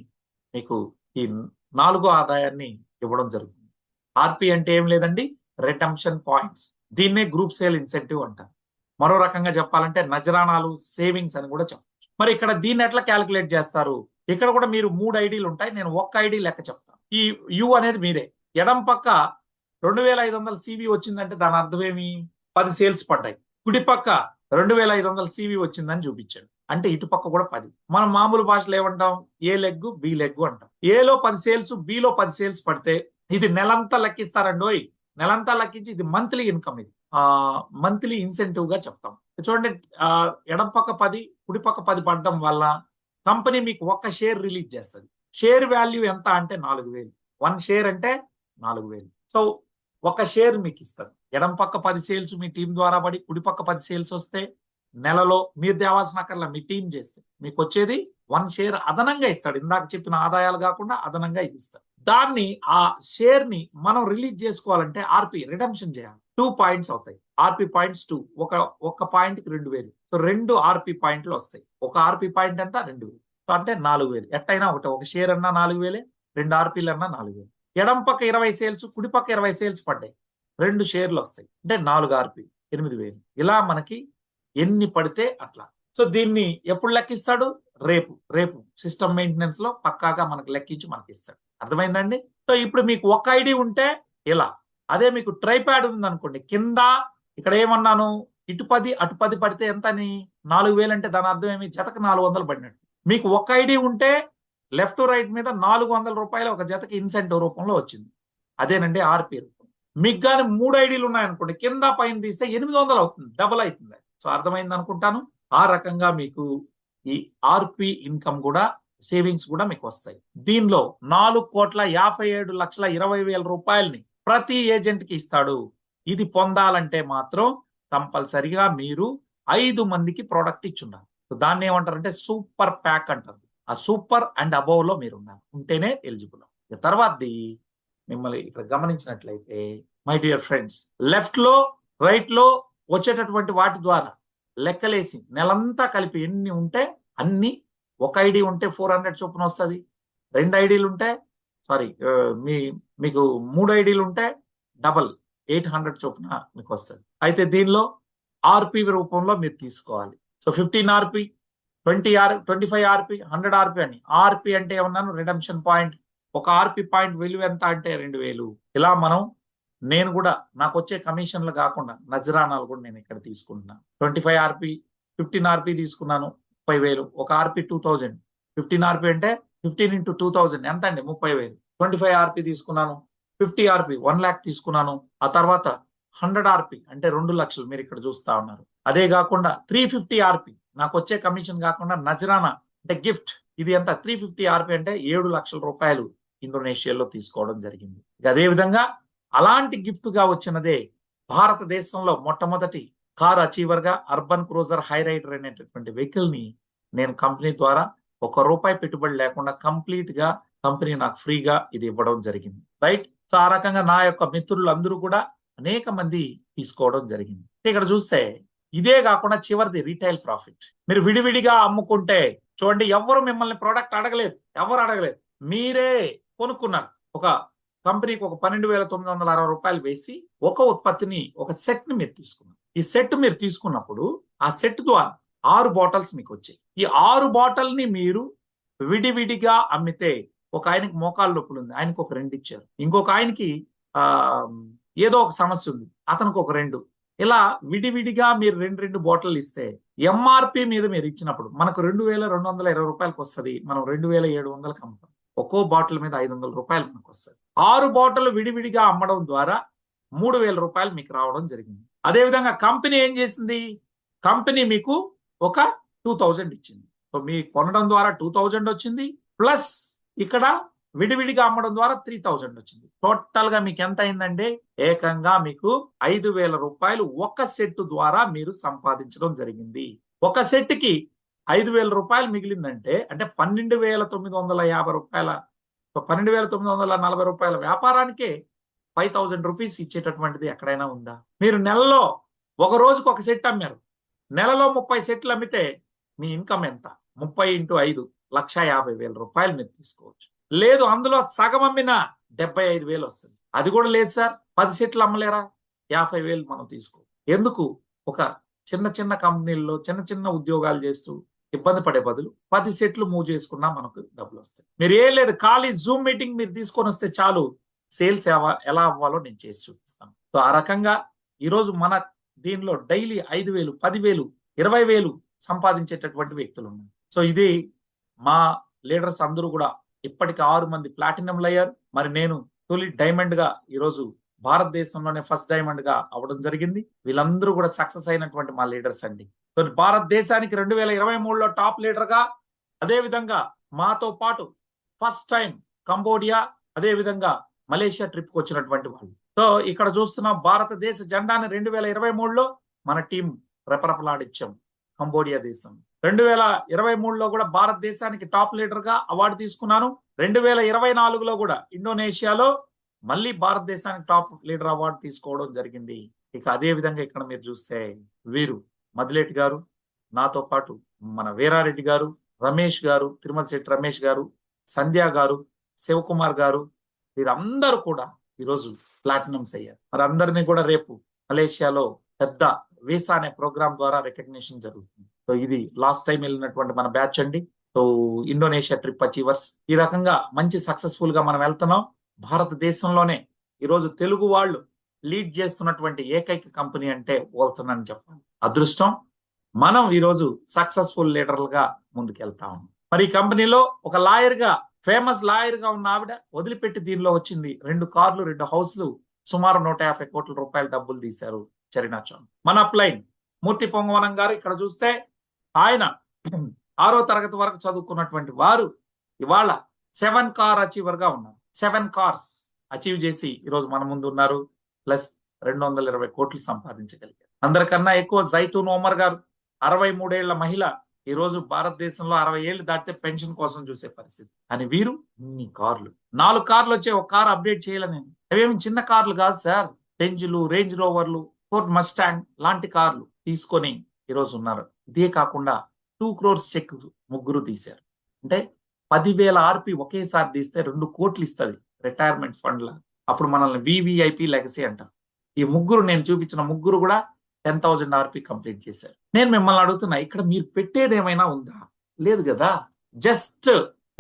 మీకు ఈ 4వ ఆదాయాన్ని ఇవ్వడం జరుగుతుంది. ఆర్పి అంటే ఏం లేదండి, రిటెంప్షన్ పాయింట్స్. దీన్నే గ్రూప్ సేల్ ఇన్సెంటివ్ అంటారు. మరో రకంగా చెప్పాలంటే నజరానాలు, సేవింగ్స్ అని కూడా చెప్పచ్చు. మరి ఇక్కడ దీన్ని ఎట్లా క్యాలిక్యులేట్ చేస్తారు? ఇక్కడ కూడా మీరు 3 ఐడీలు ఉంటాయి, నేను ఒక్క ఐడి లెక్క చెప్తాను. ఈ యు అనేది మీరే. ఎడం పక్క 2500 CV వచ్చిందంటే దాని అర్థం ఏమి? 10 సేల్స్ పడ్డాయి. కుడిపక్క 2500 CV వచ్చిందని చూపించాడు. అంటే ఇటుపక్క కూడా 10. మనం మామూలు భాషలో ఏమంటాం? ఏ లెగ్ బి లెగ్ అంటాం. ఏలో 10 సేల్స్, బిలో 10 సేల్స్ పడితే ఇది నెలంతా లెక్కిస్తారండోయ్. నెలంతా లెక్కించి ఇది మంత్లీ ఇన్కమ్, ఇది మంత్లీ ఇన్సెంటివ్ గా చెప్తాం. చూడండి, ఎడం పక్క 10, కుడి పక్క 10 పడడం వల్ల కంపెనీ మీకు ఒక్క షేర్ రిలీజ్ చేస్తుంది. షేర్ వాల్యూ ఎంత అంటే 4000. 1 షేర్ అంటే 4000. సో ఒక షేర్ మీకు ఇస్తారు. ఎడం పక్క 10 సేల్స్ మీ టీం ద్వారా పడి కుడి పక్క 10 సేల్స్ వస్తే నెలలో మీరు తేవాల్సిన అక్కర్లా, మీ టీం చేస్తే మీకు వచ్చేది 1 షేర్ అదనంగా ఇస్తాడు. ఇందాక చెప్పిన ఆదాయాలు కాకుండా అదనంగా ఇది ఇస్తాడు. దాన్ని, ఆ షేర్ ని మనం రిలీజ్ చేసుకోవాలంటే ఆర్పి రిడమ్షన్ చేయాలి. 2 పాయింట్స్ అవుతాయి. ఆర్పి పాయింట్స్ 2. ఒక పాయింట్ కి 2000. సో 2 ఆర్పి పాయింట్లు వస్తాయి. ఒక ఆర్పి పాయింట్ ఎంత? 2000. సో అంటే 4000. ఎట్టయినా ఒక షేర్ అన్నా 4000, 2 ఆర్పీలు అన్నా 4000. ఎడం పక్క 20 సేల్స్, కుడి పక్క 20 సేల్స్ పడ్డాయి, 2 షేర్లు వస్తాయి. అంటే 4 ఆర్పి 8000. ఇలా మనకి ఎన్ని పడితే అట్లా. సో దీన్ని ఎప్పుడు లెక్కిస్తాడు? రేపు సిస్టమ్ మెయింటెనెన్స్ లో పక్కాగా మనకు లెక్కించి మనకి ఇస్తాడు. అర్థమైందండి? సో ఇప్పుడు మీకు ఒక ఐడి ఉంటే ఇలా, అదే మీకు ట్రైప్యాడ్ ఉంది అనుకోండి, కింద ఇక్కడ ఏమన్నాను, ఇటు 10 అటు 10 పడితే ఎంత అని? 4000. అంటే దాని అర్థం ఏమి? జతకు 400 పడినట్టు. మీకు ఒక ఐడి ఉంటే లెఫ్ట్ రైట్ మీద 400 రూపాయలు ఒక జతకి ఇన్సెంటివ్ రూపంలో వచ్చింది. అదేనండి ఆర్పి రూపం. మీకు కానీ 3 ఐడీలు ఉన్నాయనుకోండి, కింద పైన తీస్తే 800 అవుతుంది, డబుల్ అవుతుంది. సో అర్థమైంది అనుకుంటాను. ఆ రకంగా మీకు ఈ ఆర్పి ఇన్కమ్ కూడా, సేవింగ్స్ కూడా మీకు వస్తాయి. దీనిలో 4,57,20,000 రూపాయలని ప్రతి ఏజెంట్ కి ఇస్తాడు. ఇది పొందాలంటే మాత్రం కంపల్సరిగా మీరు 5 మందికి ప్రోడక్ట్ ఇచ్చున్నారు. దాన్ని ఏమంటారంటే సూపర్ ప్యాక్ అంటారు. ఆ సూపర్ అండ్ అబోవ్ లో మీరు ఉన్నారు, ఉంటేనే ఎలిజిబుల్. తర్వాతది మిమ్మల్ని ఇక్కడ గమనించినట్లయితే మై డియర్ ఫ్రెండ్స్, లెఫ్ట్ లో రైట్ లో వచ్చేటటువంటి వాటి ద్వారా లెక్కలేసి నెలంతా కలిపి ఎన్ని ఉంటే అన్ని, ఒక ఐడి ఉంటే 400 చొప్పున వస్తుంది. 2 ఐడీలు ఉంటే మీకు 3 ఐడీలు ఉంటే డబల్ 800 చొప్పున మీకు వస్తుంది. అయితే దీనిలో ఆర్పి రూపంలో మీరు తీసుకోవాలి. సో 15 ఆర్పి, 25 ఆర్పి, 100 ఆర్పి అని. ఆర్పి అంటే ఏమన్నాను? Redemption point. ఒక ఆర్పి పాయింట్ విలువ ఎంత అంటే 2000. ఇలా నేను కూడా నాకు వచ్చే కమిషన్లు కాకుండా నజరానాలు కూడా నేను ఇక్కడ తీసుకుంటున్నాను. 25 ఆర్పి, 15 ఆర్పి తీసుకున్నాను, 30,000. ఒక ఆర్పి 2000. 15 ఆర్పి అంటే 15 into 2000 ఎంత అండి? 30,000. 25 ఆర్పి తీసుకున్నాను, 50 ఆర్పి 1 lakh తీసుకున్నాను. ఆ తర్వాత 100 ఆర్పి అంటే 2 లక్షలు మీరు ఇక్కడ చూస్తా ఉన్నారు. అదే కాకుండా 350 ఆర్పి నాకు వచ్చే కమిషన్ కాకుండా నజరానా అంటే గిఫ్ట్, ఇది ఎంత? 350 ఆర్పి అంటే 7 లక్షల రూపాయలు ఇండోనేషియాలో తీసుకోవడం జరిగింది. అదే విధంగా అలాంటి గిఫ్ట్ గా వచ్చినదే భారతదేశంలో మొట్టమొదటి కార్ అచీవర్ గా అర్బన్ క్రూజర్ హై రైడర్ అనేటటువంటి వెహికల్ ని నేను కంపెనీ ద్వారా ₹1 పెట్టుబడి లేకుండా కంప్లీట్ గా కంపెనీ నాకు ఫ్రీగా ఇది ఇవ్వడం జరిగింది. రైట్. సో ఆ రకంగా నా యొక్క మిత్రులందరూ కూడా అనేక మంది తీసుకోవడం జరిగింది. ఇక్కడ చూస్తే ఇదే కాకుండా చివరిది రీటైల్ ప్రాఫిట్. మీరు విడివిడిగా అమ్ముకుంటే చూడండి, ఎవరు మిమ్మల్ని ప్రోడక్ట్ అడగలేదు, ఎవరు అడగలేదు, మీరే కొనుక్కున్నారు. ఒక కంపెనీకి ఒక ₹12,960 వేసి ఒక ఉత్పత్తిని, ఒక సెట్ ని మీరు తీసుకున్నారు. ఈ సెట్ మీరు తీసుకున్నప్పుడు ఆ సెట్ ద్వారా 6 బాటిల్స్ మీకు వచ్చాయి. ఈ 6 బాటిల్ ని మీరు విడివిడిగా అమ్మితే, ఒక ఆయనకి మోకాలు నొప్పులు ఉంది, ఆయనకు ఒక 2 ఇచ్చారు. ఇంకొక ఆయనకి ఏదో ఒక సమస్య ఉంది, అతనికి ఒక 2. ఇలా విడివిడిగా మీరు 2 బాటిల్ ఇస్తే ఎంఆర్పి మీద మీరు ఇచ్చినప్పుడు మనకు ₹2,220 వస్తుంది. మనం 2,700 అమ్ముతాం. ఒక్కో బాటిల్ మీద ₹500 మనకు వస్తుంది. 6 బాటిల్ విడివిడిగా అమ్మడం ద్వారా ₹3,000 మీకు రావడం జరిగింది. అదేవిధంగా కంపెనీ ఏం చేసింది? కంపెనీ మీకు ఒక 2000 ఇచ్చింది. సో మీ కొనడం ద్వారా 2000 వచ్చింది, ప్లస్ ఇక్కడ విడివిడిగా అమ్మడం ద్వారా 3000 వచ్చింది. టోటల్ గా మీకు ఎంత అయిందంటే ఏకంగా మీకు ₹5,000 ఒక సెట్ ద్వారా మీరు సంపాదించడం జరిగింది. ఒక సెట్ కి ₹5,000 మిగిలిందంటే అంటే ₹12,950, ₹12,940 వ్యాపారానికే ₹5,000 ఇచ్చేటటువంటిది ఎక్కడైనా ఉందా? మీరు నెలలో ఒక రోజుకు ఒక సెట్ అమ్మారు, నెలలో 30 సెట్లు అమ్మితే మీ ఇన్కమ్ ఎంత? 30 into 5 ₹1,50,000 మీరు తీసుకోవచ్చు. లేదు అందులో సగం అమ్మినా 75,000 వస్తుంది. అది కూడా లేదు సార్, 10 సెట్లు అమ్మలేరా? 50,000 మనం తీసుకో. ఎందుకు? ఒక చిన్న కంపెనీల్లో చిన్న ఉద్యోగాలు చేస్తూ ఇబ్బంది పడే బదులు 10 సెట్లు మూవ్ చేసుకున్నా మనకు డబ్బులు వస్తాయి. మీరు ఏం లేదు, ఖాళీ జూమ్ మీటింగ్ మీరు తీసుకొని వస్తే చాలు, సేల్స్ ఎలా అవ్వాలో నేను చేసి చూపిస్తాను. సో ఆ రకంగా ఈరోజు మన దీనిలో డైలీ 5,000, 10,000, 20,000 సంపాదించేటటువంటి వ్యక్తులు ఉన్నారు. సో ఇది మా లీడర్స్ అందరూ కూడా ఇప్పటికి 6 మంది ప్లాటినంలు అయ్యారు. మరి నేను తొలి డైమండ్ గా ఈరోజు భారతదేశంలోనే ఫస్ట్ డైమండ్ గా అవ్వడం జరిగింది. వీళ్ళందరూ కూడా సక్సెస్ అయినటువంటి మా లీడర్స్ అండి. భారతదేశానికి 2023లో టాప్ లీడర్ గా, అదే విధంగా మాతో పాటు ఫస్ట్ టైం కంబోడియా, అదే విధంగా మలేషియా ట్రిప్ కు వచ్చినటువంటి వాళ్ళు. సో ఇక్కడ చూస్తున్న భారతదేశ జెండాని 2023లో మన టీం రెపరెపలాడిచ్చాం కంబోడియా దేశం. 2023లో కూడా భారతదేశానికి టాప్ లీడర్ గా అవార్డు తీసుకున్నాను. 2024లో కూడా ఇండోనేషియాలో మళ్ళీ భారతదేశానికి టాప్ లీడర్ అవార్డు తీసుకోవడం జరిగింది. ఇక అదే విధంగా ఇక్కడ మీరు చూస్తే వీరు మదిలేటి గారు, నాతో పాటు మన వీరారెడ్డి గారు, రమేష్ గారు, తిరుమల శెట్టి రమేష్ గారు, సంధ్య గారు, శివకుమార్ గారు, వీరందరూ కూడా ఈరోజు ప్లాటినమ్స్ అయ్యారు. మరి అందరినీ కూడా రేపు మలేషియాలో పెద్ద వీసా అనే ప్రోగ్రామ్ ద్వారా రికగ్నిషన్ జరుగుతుంది. సో ఇది లాస్ట్ టైం వెళ్ళినటువంటి మన బ్యాచ్ అండి. So Indonesia trip achievers. ఈ రకంగా మంచి సక్సెస్ఫుల్ గా మనం వెళ్తున్నాం. భారతదేశంలోనే ఈరోజు తెలుగు వాళ్ళు లీడ్ చేస్తున్నటువంటి ఏకైక కంపెనీ అంటే వోల్సన్ అని చెప్పాలి. అదృష్టం మనం ఈరోజు సక్సెస్ఫుల్ లీడర్లుగా ముందుకెళ్తాం. మరి ఈ కంపెనీలో ఒక లాయర్ గా, ఫేమస్ లాయర్ గా ఉన్న ఆవిడ వదిలిపెట్టి దీనిలో వచ్చింది 2 కార్లు, 2 హౌస్లు, సుమారు 150 కోట్ల రూపాయల డబ్బులు తీశారు చరినాచౌన్. మన అప్లైన్ మూర్తి పొంగవనం గారు ఇక్కడ చూస్తే ఆయన 6వ తరగతి వరకు చదువుకున్నటువంటి వారు ఇవాళ 7 కార్ అచీవర్ గా ఉన్నారు. 7 కార్స్ అచీవ్ చేసి ఈరోజు మన ముందు ఉన్నారు. ప్లస్ 220 కోట్లు సంపాదించగలిగారు. అందరికన్నా ఎక్కువ జైతూన్ ఓమర్ గారు 63 ఏళ్ల మహిళ, ఈ రోజు భారతదేశంలో 60 ఏళ్ళు దాటితే పెన్షన్ కోసం చూసే పరిస్థితి. అని వీరు ఇన్ని కార్లు, 4 కార్లు వచ్చే ఒక కార్ అప్డేట్ చేయాల నేను. అవేమి చిన్న కార్లు కాదు సార్. బెంజ్లు, రేంజ్ రోవర్లు, ఫోర్డ్ మస్టాంగ్ లాంటి కార్లు తీసుకొని ఈరోజు ఉన్నారు. ఇదే కాకుండా 2 crores చెక్ ముగ్గురు తీశారు. అంటే 10,000 ఆర్పి ఒకేసారి తీస్తే 2 కోట్లు ఇస్తుంది రిటైర్మెంట్ ఫండ్ లా. అప్పుడు మనల్ని వివిఐపి లెగసీ అంటారు. ఈ ముగ్గురు, నేను చూపించిన ముగ్గురు కూడా 10,000 ఆర్పి కంప్లీట్ చేశారు. నేను మిమ్మల్ని అడుగుతున్నా, ఇక్కడ మీరు పెట్టేది ఏమైనా ఉందా? లేదు కదా. జస్ట్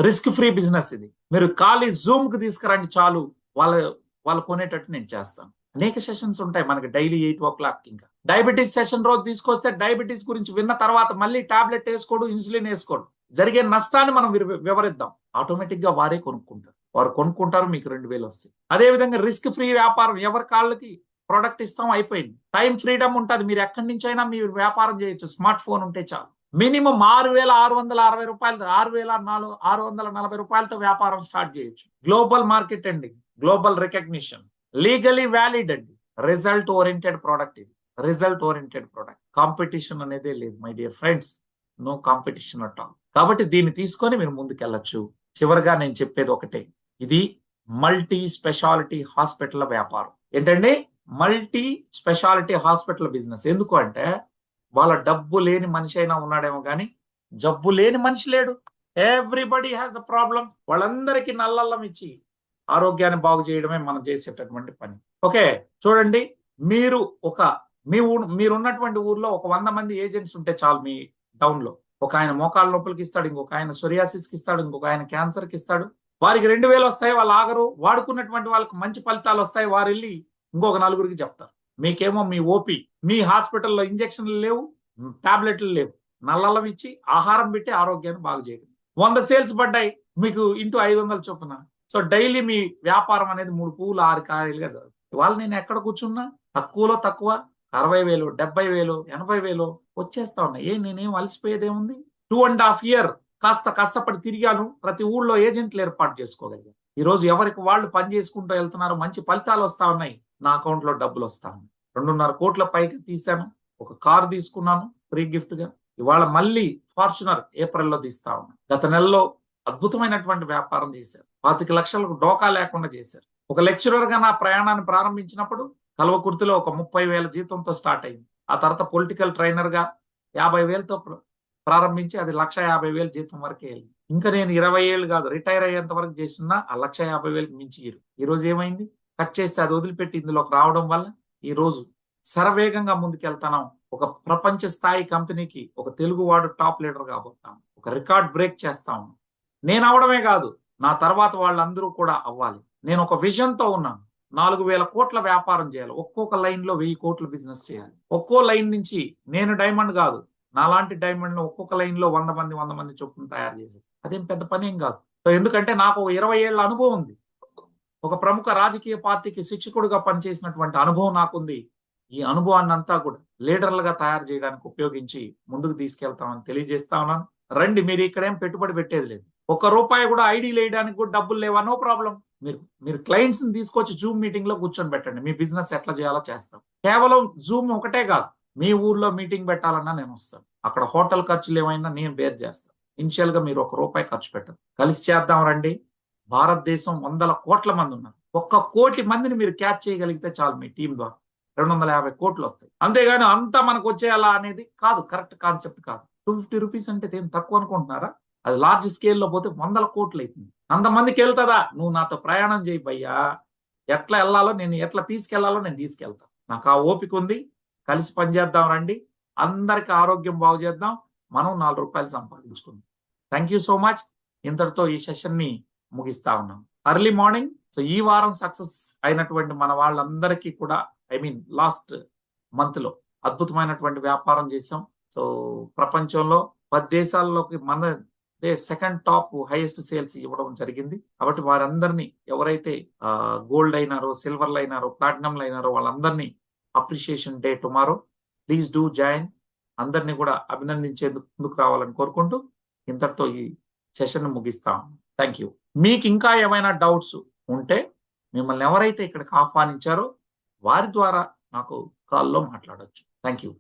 రిస్క్ ఫ్రీ బిజినెస్ ఇది. మీరు ఖాళీ జూమ్ కు తీసుకురండి చాలు, వాళ్ళు కొనేటట్టు నేను చేస్తాను. అనేక సెషన్స్ ఉంటాయి మనకి డైలీ 8 o'clock. ఇంకా డయాబెటీస్ సెషన్ రోజు తీసుకొస్తే డయాబెటీస్ గురించి విన్న తర్వాత మళ్ళీ టాబ్లెట్ వేసుకోడు, ఇన్సులిన్ వేసుకోడు, జరిగే నష్టాన్ని మనం వివరిద్దాం. ఆటోమేటిక్ గా వారే కొనుక్కుంటారు. వారు కొనుక్కుంటారు, మీకు 2,000 వస్తాయి. అదే విధంగా రిస్క్ ఫ్రీ వ్యాపారం, ఎవరి కాళ్ళకి ప్రొడక్ట్ ఇస్తాం, అయిపోయింది. టైం ఫ్రీడమ్ ఉంటుంది. మీరు ఎక్కడి నుంచి అయినా మీరు వ్యాపారం చేయొచ్చు. స్మార్ట్ ఫోన్ ఉంటే చాలు. మినిమం 6,660 రూపాయలు, 6,640 రూపాయలతో వ్యాపారం స్టార్ట్ చేయొచ్చు. గ్లోబల్ మార్కెట్ అండి, గ్లోబల్ రికగ్నిషన్, లీగలీ వ్యాలిడ్ అండి. రిజల్ట్ ఓరియంటెడ్ ప్రోడక్ట్ ఇది. Result oriented product. కాంపిటీషన్ అనేదే లేదు my dear friends. No competition at all. కాబట్టి దీన్ని తీసుకొని మీరు ముందుకెళ్ళచ్చు. చివరిగా నేను చెప్పేది ఒకటే, ఇది మల్టీ స్పెషాలిటీ హాస్పిటల్ వ్యాపారం. ఏంటండి? Multi speciality hospital business. ఎందుకు అంటే వాళ్ళ డబ్బు లేని మనిషి అయినా ఉన్నాడేమో కానీ జబ్బు లేని మనిషి లేడు. Everybody has a problem. వాళ్ళందరికీ నల్లల్లం ఇచ్చి ఆరోగ్యాన్ని బాగు చేయడమే మనం చేసేటటువంటి పని. ఓకే, చూడండి, మీరున్నటువంటి ఊర్లో ఒక 100 మంది ఏజెంట్స్ ఉంటే చాలు. మీ టౌన్ లో ఒక ఆయన మోకాళ్ళ నొప్పులకి ఇస్తాడు, ఇంకొక ఆయన సొరియాసిస్ కి ఇస్తాడు, ఇంకొక ఆయన క్యాన్సర్ కి ఇస్తాడు. వారికి 2,000 వస్తాయి, వాళ్ళు ఆగరు. వాడుకున్నటువంటి వాళ్ళకి మంచి ఫలితాలు వస్తాయి, వారు వెళ్ళి ఇంకొక 4గురికి చెప్తారు. మీకేమో మీ ఓపీ, మీ హాస్పిటల్లో ఇంజక్షన్లు లేవు, టాబ్లెట్లు లేవు, నల్లల్లం ఇచ్చి ఆహారం పెట్టి ఆరోగ్యాన్ని బాగు చేయడం. 100 సేల్స్ పడ్డాయి మీకు ఇంటూ 500 చొప్పున. సో డైలీ మీ వ్యాపారం అనేది 3 పువ్వులు 6 కాయలుగా జరుగుతుంది. ఇవాళ నేను ఎక్కడ కూర్చున్నా తక్కువలో తక్కువ 60,000, 70,000, 80,000 వచ్చేస్తా ఉన్నాయి. నేనేం అలసిపోయేదేముంది? 2.5 years కాస్త కష్టపడి తిరిగాను. ప్రతి ఊళ్ళో ఏజెంట్లు ఏర్పాటు చేసుకోగలిగాను. ఈ రోజు ఎవరికి వాళ్ళు పని చేసుకుంటూ వెళ్తున్నారు, మంచి ఫలితాలు వస్తా ఉన్నాయి, నా అకౌంట్ లో డబ్బులు వస్తా ఉన్నాయి. 2.5 కోట్ల పైకి తీశాను. ఒక కార్ తీసుకున్నాను ఫ్రీ గిఫ్ట్ గా. ఇవాళ మళ్ళీ ఫార్చునర్ ఏప్రిల్లో తీస్తా ఉన్నాను. గత నెలలో అద్భుతమైనటువంటి వ్యాపారం చేశారు. 25 లక్షలకు డోకా లేకుండా చేశారు. ఒక లెక్చరర్ గా నా ప్రయాణాన్ని ప్రారంభించినప్పుడు కల్వకుర్తిలో ఒక 30,000 జీతంతో స్టార్ట్ అయింది. ఆ తర్వాత పొలిటికల్ ట్రైనర్ గా 50,000తో ప్రారంభించి అది 1,50,000 జీతం వరకే వెళ్ళింది. ఇంకా నేను 20 ఏళ్ళు కాదు, రిటైర్ అయ్యేంత వరకు చేసిన ఆ 1,50,000కి మించి ఈ రోజు ఏమైంది? కట్ చేస్తే అది వదిలిపెట్టి ఇందులోకి రావడం వల్ల ఈ రోజు శరవేగంగా ముందుకెళ్తాం. ఒక ప్రపంచ స్థాయి కంపెనీకి ఒక తెలుగు వాడు టాప్ లీడర్ కాబోతాం. ఒక రికార్డ్ బ్రేక్ చేస్తాం. నేను అవడమే కాదు, నా తర్వాత వాళ్ళందరూ కూడా అవ్వాలి. నేను ఒక విజన్ తో ఉన్నాను. 4,000 కోట్ల వ్యాపారం చేయాలి. ఒక్కొక్క లైన్ లో 1000 కోట్ల బిజినెస్ చేయాలి. ఒక్కో లైన్ నుంచి నేను డైమండ్ కాదు, నాలాంటి డైమండ్ ఒక్కొక్క లైన్ లో 100 మంది చొప్పున తయారు చేసేది అదేం పెద్ద పని ఏం కాదు. సో ఎందుకంటే నాకు 20 ఏళ్ల అనుభవం ఉంది. ఒక ప్రముఖ రాజకీయ పార్టీకి శిక్షకుడిగా పనిచేసినటువంటి అనుభవం నాకుంది. ఈ అనుభవాన్ని అంతా కూడా లీడర్లుగా తయారు చేయడానికి ఉపయోగించి ముందుకు తీసుకెళ్తామని తెలియజేస్తా ఉన్నాను. రండి, మీరు ఇక్కడేం పెట్టుబడి పెట్టేది లేదు. ₹1 కూడా ఐడి వేయడానికి కూడా డబ్బులు లేవా? No problem. మీరు క్లయింట్స్ ని తీసుకొచ్చి జూమ్ మీటింగ్ లో కూర్చొని పెట్టండి. మీ బిజినెస్ ఎట్లా చేయాలో చేస్తాం. కేవలం జూమ్ ఒకటే కాదు, మీ ఊర్లో మీటింగ్ పెట్టాలన్నా నేను వస్తాను. అక్కడ హోటల్ ఖర్చులు ఏమైనా నేను బేర్ చేస్తాను. ఇనిషియల్ గా మీరు ₹1 ఖర్చు పెట్టండి. కలిసి చేద్దాం రండి. భారతదేశం 100 కోట్ల మంది ఉన్నారు. 1 కోటి మందిని మీరు క్యాచ్ చేయగలిగితే చాలు. మీ టీం ద్వారా 250 కోట్లు వస్తాయి. అంతేగాని అంతా మనకు వచ్చేయాలా అనేది కాదు, కరెక్ట్ కాన్సెప్ట్ కాదు. ₹250 అంటే ఏం తక్కువ అనుకుంటున్నారా? అది లార్జ్ స్కేల్లో పోతే 100 కోట్లు అవుతుంది. అంతమందికి వెళ్తుందా? నువ్వు నాతో ప్రయాణం చేయి భయ్యా. ఎట్లా వెళ్ళాలో, నేను ఎట్లా తీసుకెళ్లాలో నేను తీసుకెళ్తాను. నాకు ఆ ఓపిక ఉంది. కలిసి పనిచేద్దాం రండి. అందరికి ఆరోగ్యం బాగు చేద్దాం. మనం ₹4 సంపాదించుకుందాం. Thank you so much. ఇంతటితో ఈ సెషన్ ని ముగిస్తా ఉన్నాం. Early morning. సో ఈ వారం సక్సెస్ అయినటువంటి మన వాళ్ళందరికీ కూడా, ఐ మీన్ లాస్ట్ మంత్ లో అద్భుతమైనటువంటి వ్యాపారం చేసాం. సో ప్రపంచంలో 10 దేశాల్లోకి మన సెకండ్ టాప్ హైయెస్ట్ సేల్స్ ఇవ్వడం జరిగింది. కాబట్టి వారందరినీ, ఎవరైతే గోల్డ్ అయినారో, సిల్వర్ అయినారో, ప్లాటినం అయినారో, వాళ్ళందరినీ appreciation day tomorrow. Please do join. అందరినీ కూడా అభినందించేందుకు ముందుకు రావాలని కోరుకుంటూ ఇంతటితో ఈ సెషన్ ముగిస్తాం. Thank you. మీకు ఇంకా ఏమైనా డౌట్స్ ఉంటే మిమ్మల్ని ఎవరైతే ఇక్కడికి ఆహ్వానించారో వారి ద్వారా నాకు కాల్లో మాట్లాడొచ్చు. Thank you.